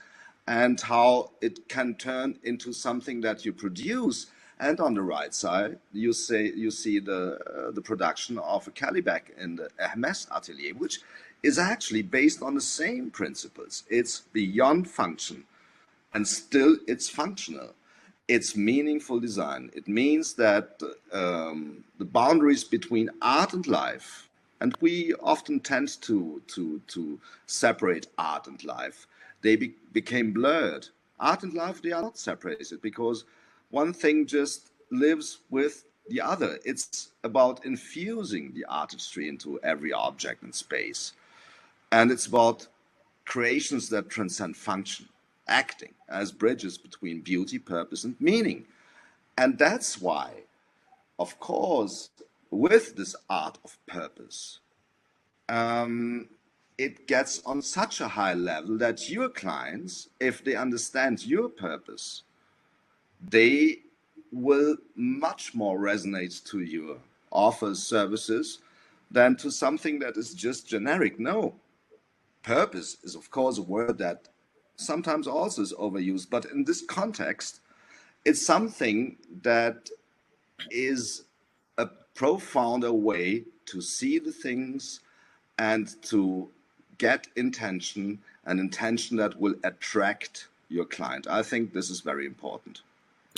and how it can turn into something that you produce. And on the right side, you see the production of a Calibac in the Hermes atelier, which is actually based on the same principles. It's beyond function, and still it's functional. It's meaningful design. It means that the boundaries between art and life, and we often tend to separate art and life, they became blurred. Art and life, they are not separated, because one thing just lives with the other. It's about infusing the artistry into every object in space. And it's about creations that transcend function, acting as bridges between beauty, purpose, and meaning. And that's why, of course, with this art of purpose, it gets on such a high level that your clients, if they understand your purpose, they will much more resonate to your offers, services, than to something that is just generic. No, purpose is, of course, a word that sometimes also is overused, but in this context, it's something that is a profounder way to see the things and to get intention, an intention that will attract your client. I think this is very important,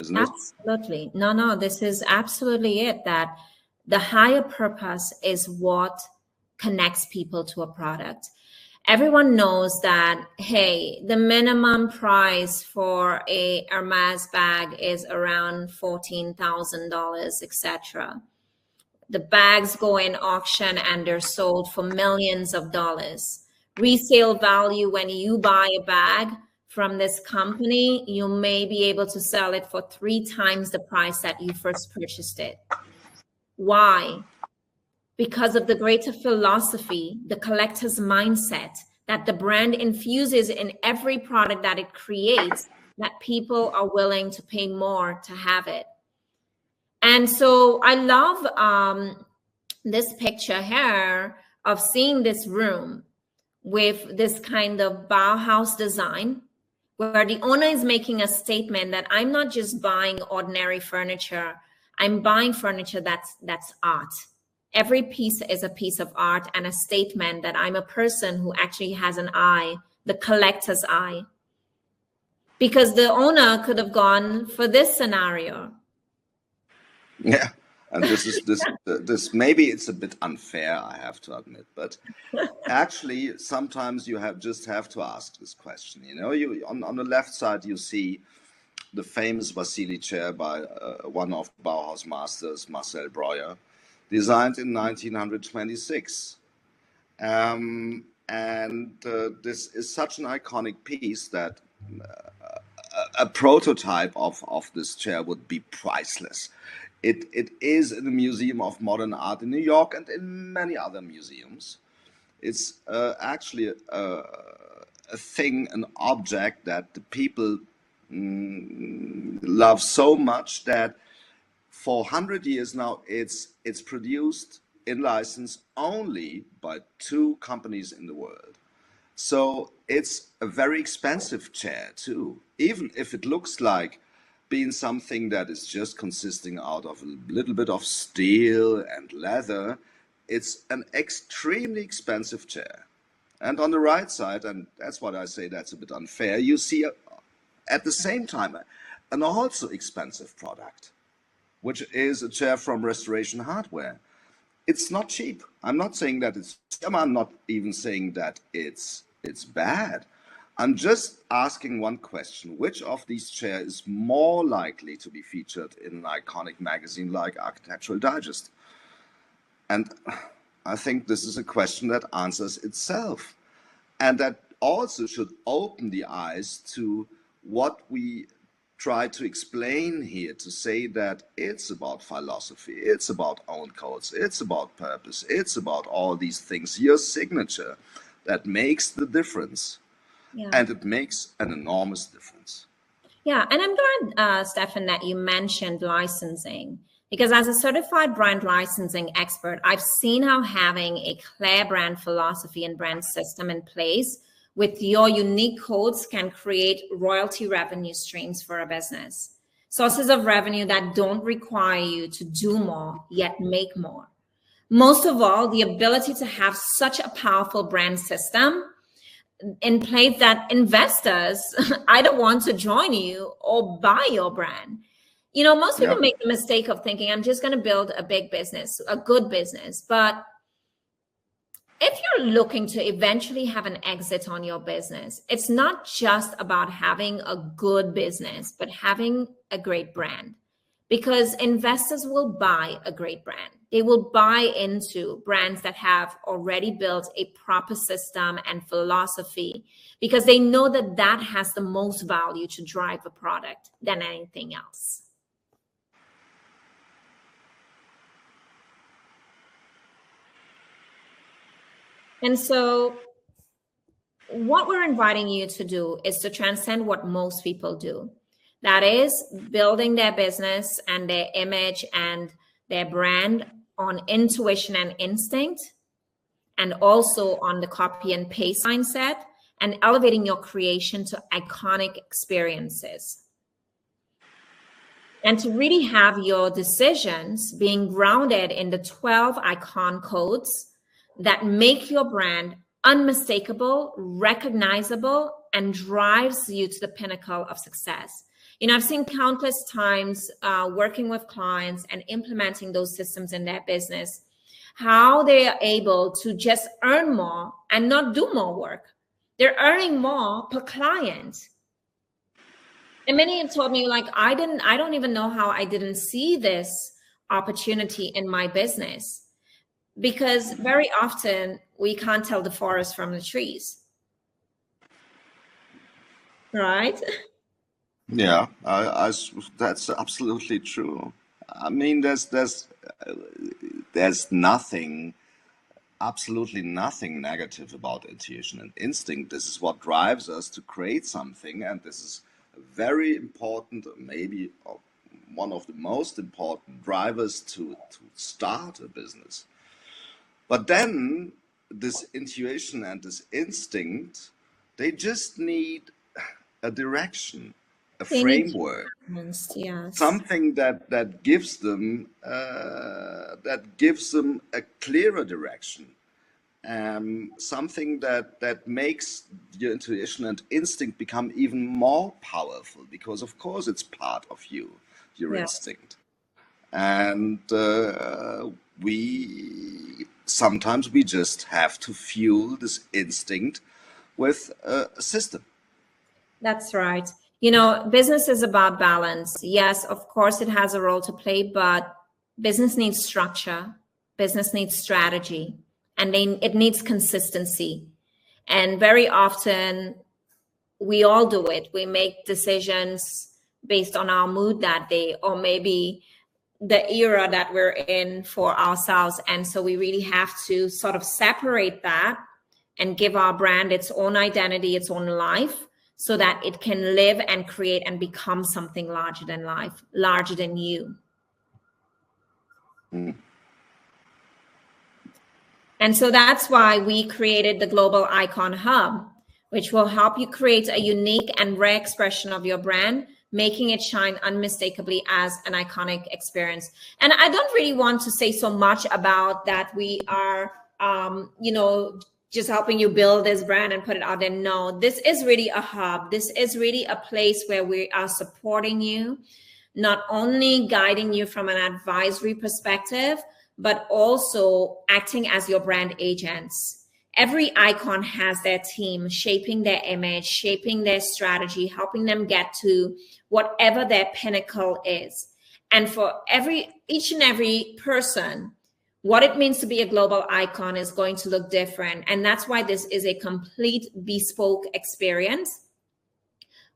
isn't it? Absolutely. No, this is absolutely it, that the higher purpose is what connects people to a product. Everyone knows that, hey, the minimum price for a Hermes bag is around $14,000, etc. The bags go in auction and they're sold for millions of dollars. Resale value, when you buy a bag from this company, you may be able to sell it for 3 times the price that you first purchased it. Why? Because of the greater philosophy, the collector's mindset that the brand infuses in every product that it creates, that people are willing to pay more to have it. And so I love this picture here of seeing this room with this kind of Bauhaus design, where the owner is making a statement that I'm not just buying ordinary furniture, I'm buying furniture that's art. Every piece is a piece of art and a statement that I'm a person who actually has an eye, the collector's eye. Because the owner could have gone for this scenario. Yeah, and this maybe it's a bit unfair, I have to admit, but actually sometimes you just have to ask this question. You know, you on the left side you see the famous Vasily chair by one of Bauhaus masters, Marcel Breuer, designed in 1926. This is such an iconic piece that a prototype of this chair would be priceless. It is in the Museum of Modern Art in New York and in many other museums. It's actually a thing, an object that the people love so much that for 100 years now it's produced in license only by 2 companies in the world. So it's a very expensive chair too, even if it looks like being something that is just consisting out of a little bit of steel and leather. It's an extremely expensive chair. And on the right side, and that's what I say that's a bit unfair, you see at the same time an also expensive product, which is a chair from Restoration Hardware. It's not cheap. I'm not saying that I'm not even saying that it's bad. I'm just asking one question. Which of these chairs is more likely to be featured in an iconic magazine like Architectural Digest? And I think this is a question that answers itself. And that also should open the eyes to what we try to explain here, to say that it's about philosophy, it's about own codes, it's about purpose, it's about all these things, your signature, that makes the difference. Yeah. And it makes an enormous difference. Yeah, and I'm glad, Stefan, that you mentioned licensing, because as a certified brand licensing expert, I've seen how having a clear brand philosophy and brand system in place with your unique codes can create royalty revenue streams for a business. Sources of revenue that don't require you to do more, yet make more. Most of all, the ability to have such a powerful brand system in place that investors either want to join you or buy your brand. Most people Yeah. make the mistake of thinking, I'm just going to build a big business, a good business. But if you're looking to eventually have an exit on your business, it's not just about having a good business, but having a great brand. Because investors will buy a great brand. They will buy into brands that have already built a proper system and philosophy, because they know that that has the most value to drive a product than anything else. And so what we're inviting you to do is to transcend what most people do. That is building their business and their image and their brand on intuition and instinct, and also on the copy and paste mindset, and elevating your creation to iconic experiences. And to really have your decisions being grounded in the 12 icon codes that make your brand unmistakable, recognizable, and drives you to the pinnacle of success. I've seen countless times working with clients and implementing those systems in their business, how they are able to just earn more and not do more work. They're earning more per client. And many have told me, like, I don't even know how I didn't see this opportunity in my business, because very often we can't tell the forest from the trees. Right? Yeah, that's absolutely true. I mean, there's nothing, absolutely nothing negative about intuition and instinct. This is what drives us to create something, and this is very important, maybe one of the most important drivers to start a business. But then this intuition and this instinct, they just need a direction, a framework, yes. something that gives them a clearer direction, something that makes your intuition and instinct become even more powerful, because of course it's part of you, your instinct. And sometimes we just have to fuel this instinct with a system. That's right. Business is about balance. Yes, of course, it has a role to play, but business needs structure, business needs strategy, and it needs consistency. And very often, we all do it. We make decisions based on our mood that day, or maybe the era that we're in for ourselves. And so we really have to sort of separate that and give our brand its own identity, its own life, so that it can live and create and become something larger than life, larger than you. And so that's why we created the Global Icon Hub, which will help you create a unique and rare expression of your brand, making it shine unmistakably as an iconic experience. And I don't really want to say so much about that we are, just helping you build this brand and put it out there. No, this is really a hub. This is really a place where we are supporting you, not only guiding you from an advisory perspective, but also acting as your brand agents. Every icon has their team shaping their image, shaping their strategy, helping them get to whatever their pinnacle is. And for each and every person, what it means to be a global icon is going to look different. And that's why this is a complete bespoke experience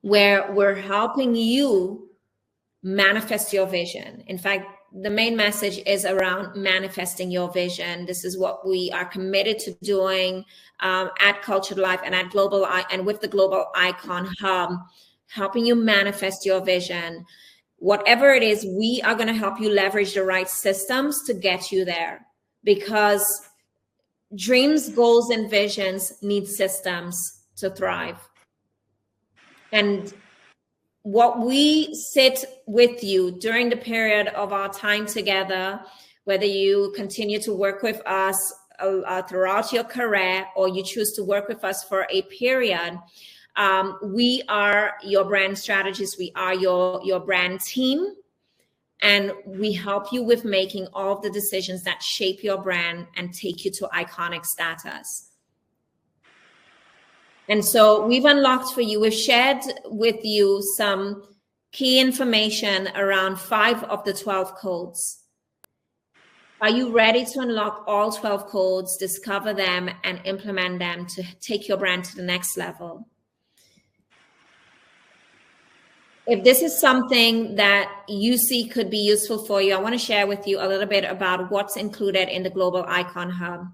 where we're helping you manifest your vision. In fact, the main message is around manifesting your vision. This is what we are committed to doing at Cultured Life and at Global and with the Global Icon Hub, helping you manifest your vision. Whatever it is, we are going to help you leverage the right systems to get you there, because dreams, goals, and visions need systems to thrive. And what we sit with you during the period of our time together, whether you continue to work with us throughout your career or you choose to work with us for a period, we are your brand strategists. We are your brand team, and we help you with making all of the decisions that shape your brand and take you to iconic status. And so we've unlocked for you, we've shared with you some key information around 5 of the 12 codes. Are you ready to unlock all 12 codes, discover them, and implement them to take your brand to the next level? If this is something that you see could be useful for you, I want to share with you a little bit about what's included in the Global Icon Hub.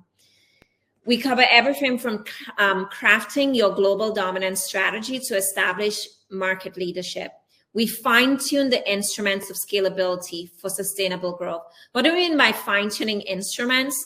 We cover everything from crafting your global dominance strategy to establish market leadership. We fine-tune the instruments of scalability for sustainable growth. What do we mean by fine-tuning instruments?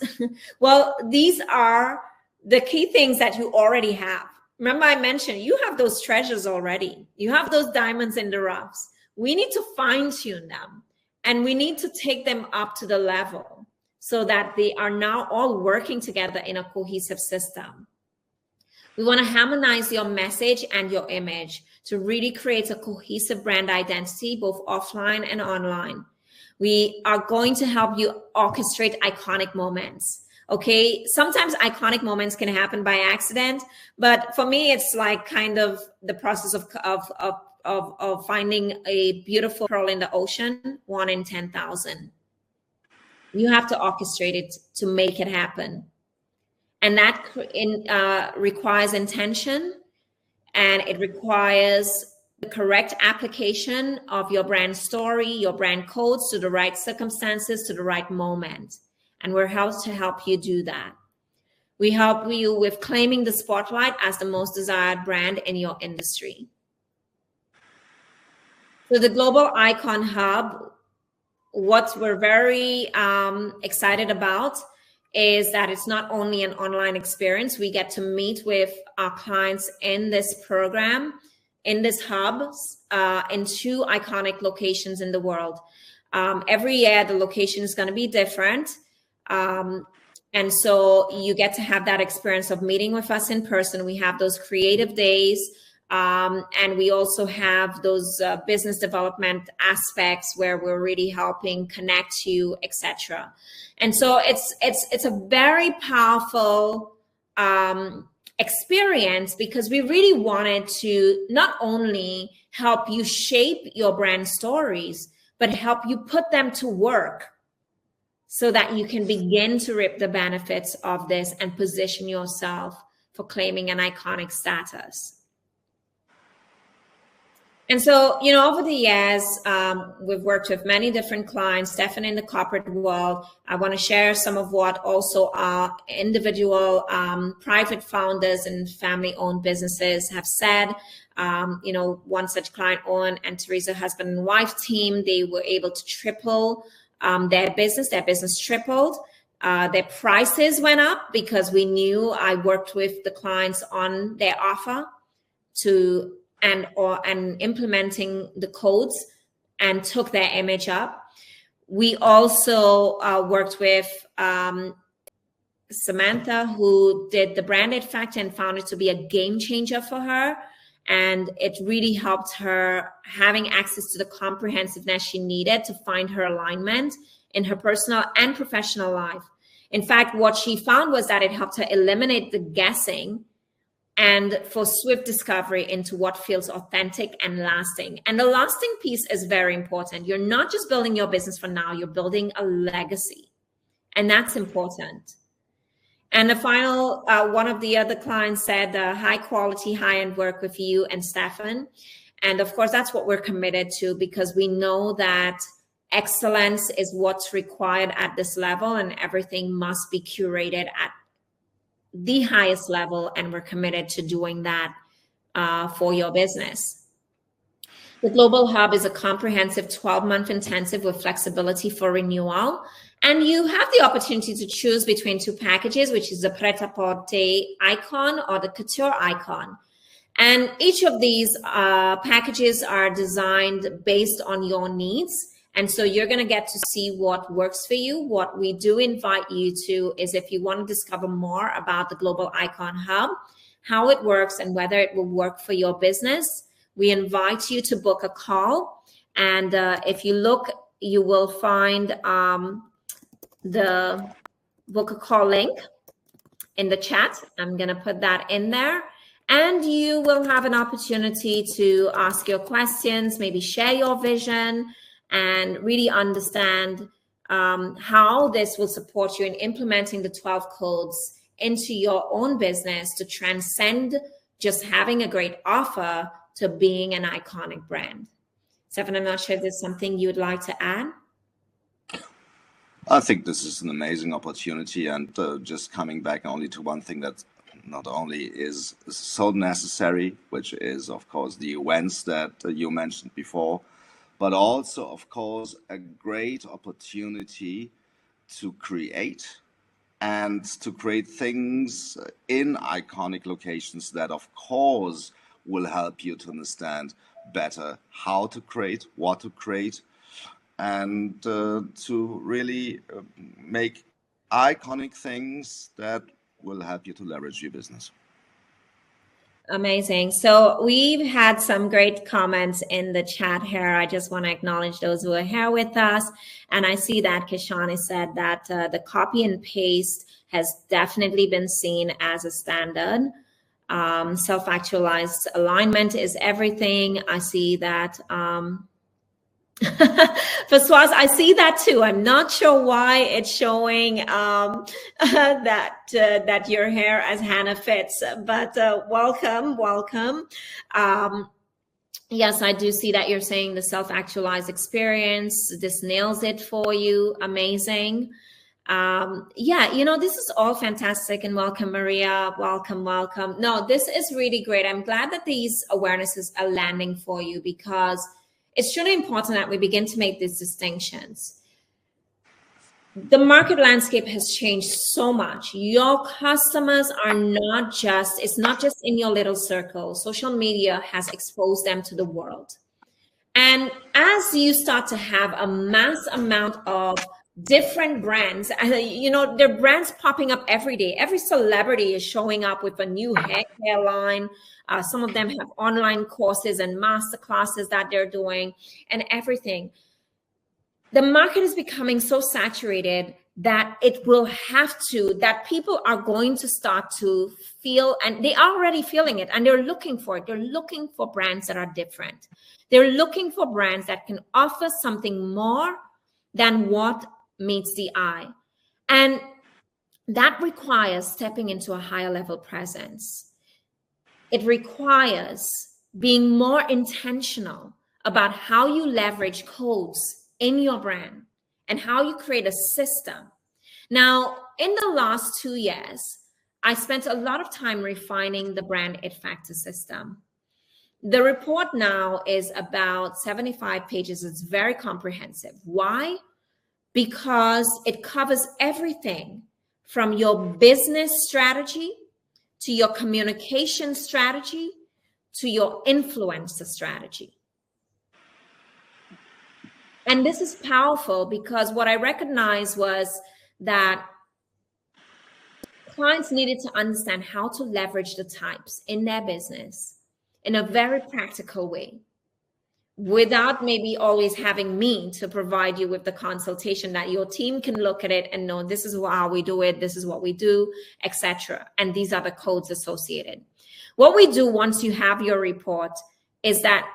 Well, these are the key things that you already have. Remember, I mentioned you have those treasures already. You have those diamonds in the roughs. We need to fine-tune them, and we need to take them up to the level so that they are now all working together in a cohesive system. We want to harmonize your message and your image to really create a cohesive brand identity, both offline and online. We are going to help you orchestrate iconic moments. Okay, sometimes iconic moments can happen by accident, but for me, it's like kind of the process of finding a beautiful pearl in the ocean, 1 in 10,000. You have to orchestrate it to make it happen. And that requires intention, and it requires the correct application of your brand story, your brand codes to the right circumstances, to the right moment. And we're here to help you do that. We help you with claiming the spotlight as the most desired brand in your industry. So the Global Icon Hub, what we're very excited about is that it's not only an online experience. We get to meet with our clients in this program, in this hub, in 2 iconic locations in the world. Every year, the location is going to be different. And so you get to have that experience of meeting with us in person. We have those creative days. And we also have those business development aspects where we're really helping connect you, etc. And so it's a very powerful experience, because we really wanted to not only help you shape your brand stories, but help you put them to work so that you can begin to reap the benefits of this and position yourself for claiming an iconic status. And so, you know, over the years, we've worked with many different clients, Steffen in the corporate world. I want to share some of what also our individual private founders and family-owned businesses have said. You know, one such client, Owen and Teresa, husband and wife team, they were able to triple their business tripled. Their prices went up because we knew I worked with the clients on their offer and implementing the codes and took their image up. We also worked with Samantha, who did the branded factor and found it to be a game changer for her. And it really helped her having access to the comprehensiveness she needed to find her alignment in her personal and professional life. In fact, what she found was that it helped her eliminate the guessing and for swift discovery into what feels authentic and lasting. And the lasting piece is very important. You're not just building your business for now, you're building a legacy. And that's important. And the final, one of the other clients said, high quality, high-end work with you and Steffen. And of course, that's what we're committed to, because we know that excellence is what's required at this level, and everything must be curated at the highest level. And we're committed to doing that for your business. The Global Hub is a comprehensive 12-month intensive with flexibility for renewal. And you have the opportunity to choose between two packages, which is the Pret-a-Porter icon or the Couture icon. And each of these packages are designed based on your needs. And so you're going to get to see what works for you. What we do invite you to is, if you want to discover more about the Global Icon Hub, how it works and whether it will work for your business, we invite you to book a call. And if you look, you will find the book a call link in the chat. I'm going to put that in there. And you will have an opportunity to ask your questions, maybe share your vision, and really understand how this will support you in implementing the 12 codes into your own business to transcend just having a great offer to being an iconic brand. Steffen, I'm not sure if there's something you'd like to add. I think this is an amazing opportunity, and just coming back only to one thing that not only is so necessary, which is, of course, the events that you mentioned before, but also, of course, a great opportunity to create things in iconic locations that, of course, will help you to understand better how to create, what to create, and to really make iconic things that will help you to leverage your business. Amazing. So we've had some great comments in the chat here. I just want to acknowledge those who are here with us. And I see that Kishani said that the copy and paste has definitely been seen as a standard. Self-actualized alignment is everything. I see that. For Swaz, I see that too. I'm not sure why it's showing that you're here as Hanna Fitz, but welcome. Yes, I do see that you're saying the self-actualized experience. This nails it for you. Amazing. Yeah, this is all fantastic, and welcome, Maria. Welcome. No, this is really great. I'm glad that these awarenesses are landing for you, because it's truly important that we begin to make these distinctions. The market landscape has changed so much. Your customers are it's not just in your little circle. Social media has exposed them to the world. And as you start to have a mass amount of different brands, and there are brands popping up every day. Every celebrity is showing up with a new hairline. Some of them have online courses and master classes that they're doing and everything. The market is becoming so saturated that that people are going to start to feel, and they are already feeling it, and they're looking for it. They're looking for brands that are different. They're looking for brands that can offer something more than what meets the eye. And that requires stepping into a higher level presence. It requires being more intentional about how you leverage codes in your brand and how you create a system. Now, in the last 2 years, I spent a lot of time refining the brand It Factor system. The report now is about 75 pages. It's very comprehensive. Why? Because it covers everything from your business strategy to your communication strategy to your influencer strategy. And this is powerful, because what I recognized was that clients needed to understand how to leverage the types in their business in a very practical way, without maybe always having me to provide you with the consultation, that your team can look at it and know this is how we do it, this is what we do, etc. And these are the codes associated. What we do once you have your report is that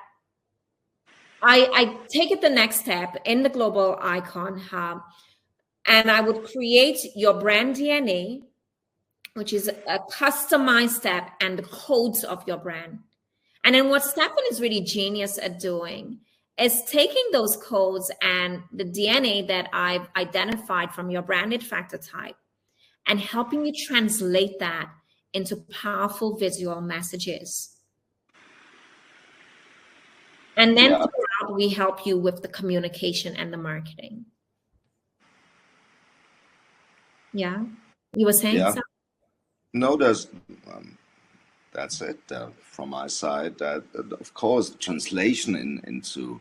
I take it the next step in the Global Icon Hub, and I would create your brand DNA, which is a customized step, and the codes of your brand. And then what Steffen is really genius at doing is taking those codes and the DNA that I've identified from your branded factor type and helping you translate that into powerful visual messages. And then Yeah. throughout, we help you with the communication and the marketing. Yeah. You were saying Yeah. so? No, that's it from my side. Of course, translation into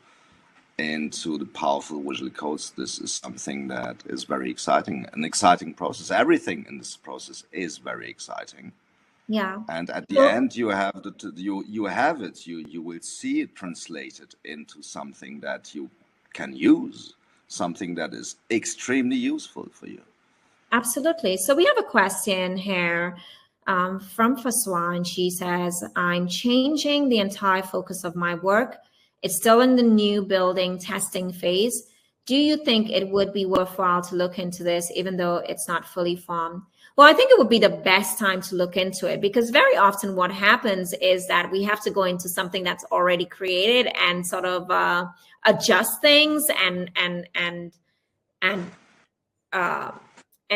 the powerful visual codes. This is something that is very exciting, an exciting process. Everything in this process is very exciting. Yeah. And at the end, you have you have it. You will see it translated into something that you can use, something that is extremely useful for you. Absolutely. So we have a question here from Faswa, and she says, I'm changing the entire focus of my work. It's still in the new building testing phase. Do you think it would be worthwhile to look into this, even though it's not fully formed? Well, I think it would be the best time to look into it, because very often what happens is that we have to go into something that's already created and sort of adjust things and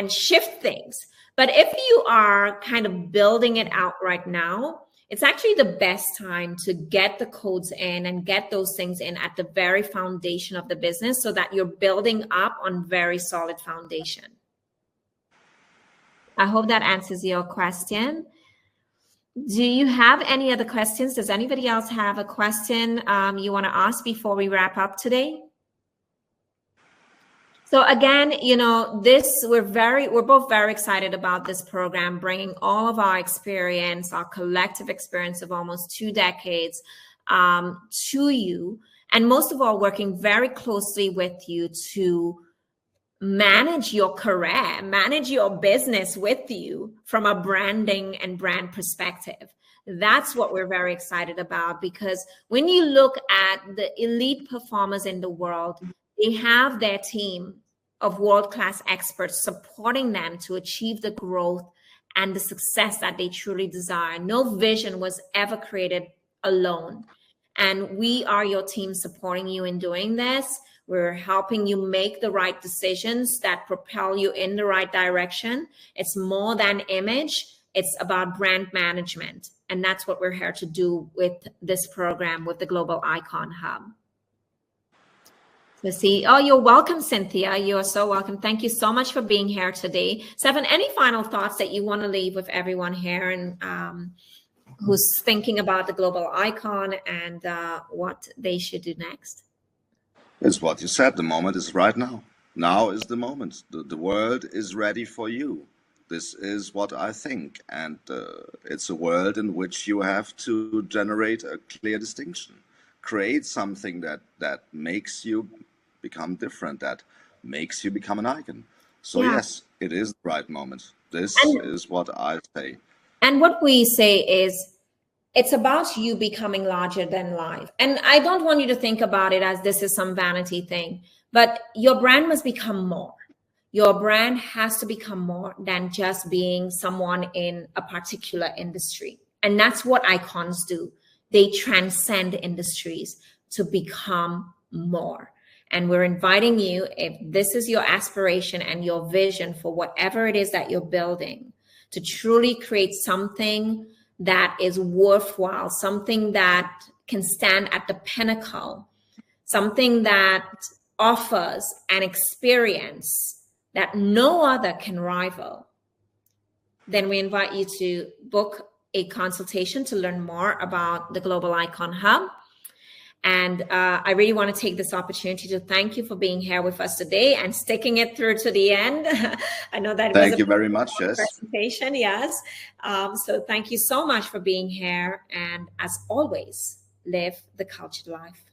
shift things. But if you are kind of building it out right now, it's actually the best time to get the codes in and get those things in at the very foundation of the business, so that you're building up on very solid foundation. I hope that answers your question. Do you have any other questions? Does anybody else have a question you want to ask before we wrap up today? So again, you know, we're both very excited about this program, bringing all of our experience, our collective experience of almost 2 decades to you. And most of all, working very closely with you to manage your career, manage your business with you from a branding and brand perspective. That's what we're very excited about, because when you look at the elite performers in the world, they have their team of world-class experts supporting them to achieve the growth and the success that they truly desire. No vision was ever created alone. And we are your team supporting you in doing this. We're helping you make the right decisions that propel you in the right direction. It's more than image. It's about brand management. And that's what we're here to do with this program, with the Global Icon Hub. So see, oh, you're welcome, Cynthia. You are so welcome. Thank you so much for being here today. Steffen, any final thoughts that you want to leave with everyone here and who's thinking about the Global Icon and what they should do next? It's what you said. The moment is right now. Now is the moment. The world is ready for you. This is what I think. And it's a world in which you have to generate a clear distinction. Create something that makes you become different, that makes you become an icon. So yeah. Yes, it is the right moment. This is what I say. And what we say is, it's about you becoming larger than life. And I don't want you to think about it as this is some vanity thing, but your brand must become more. Your brand has to become more than just being someone in a particular industry. And that's what icons do. They transcend industries to become more. And we're inviting you, if this is your aspiration and your vision for whatever it is that you're building, to truly create something that is worthwhile, something that can stand at the pinnacle, something that offers an experience that no other can rival, then we invite you to book a consultation to learn more about the Global Icon Hub. And I really want to take this opportunity to thank you for being here with us today and sticking it through to the end. I know that thank you very much. Yes. Presentation. Yes. So thank you so much for being here. And as always, live the cultured life.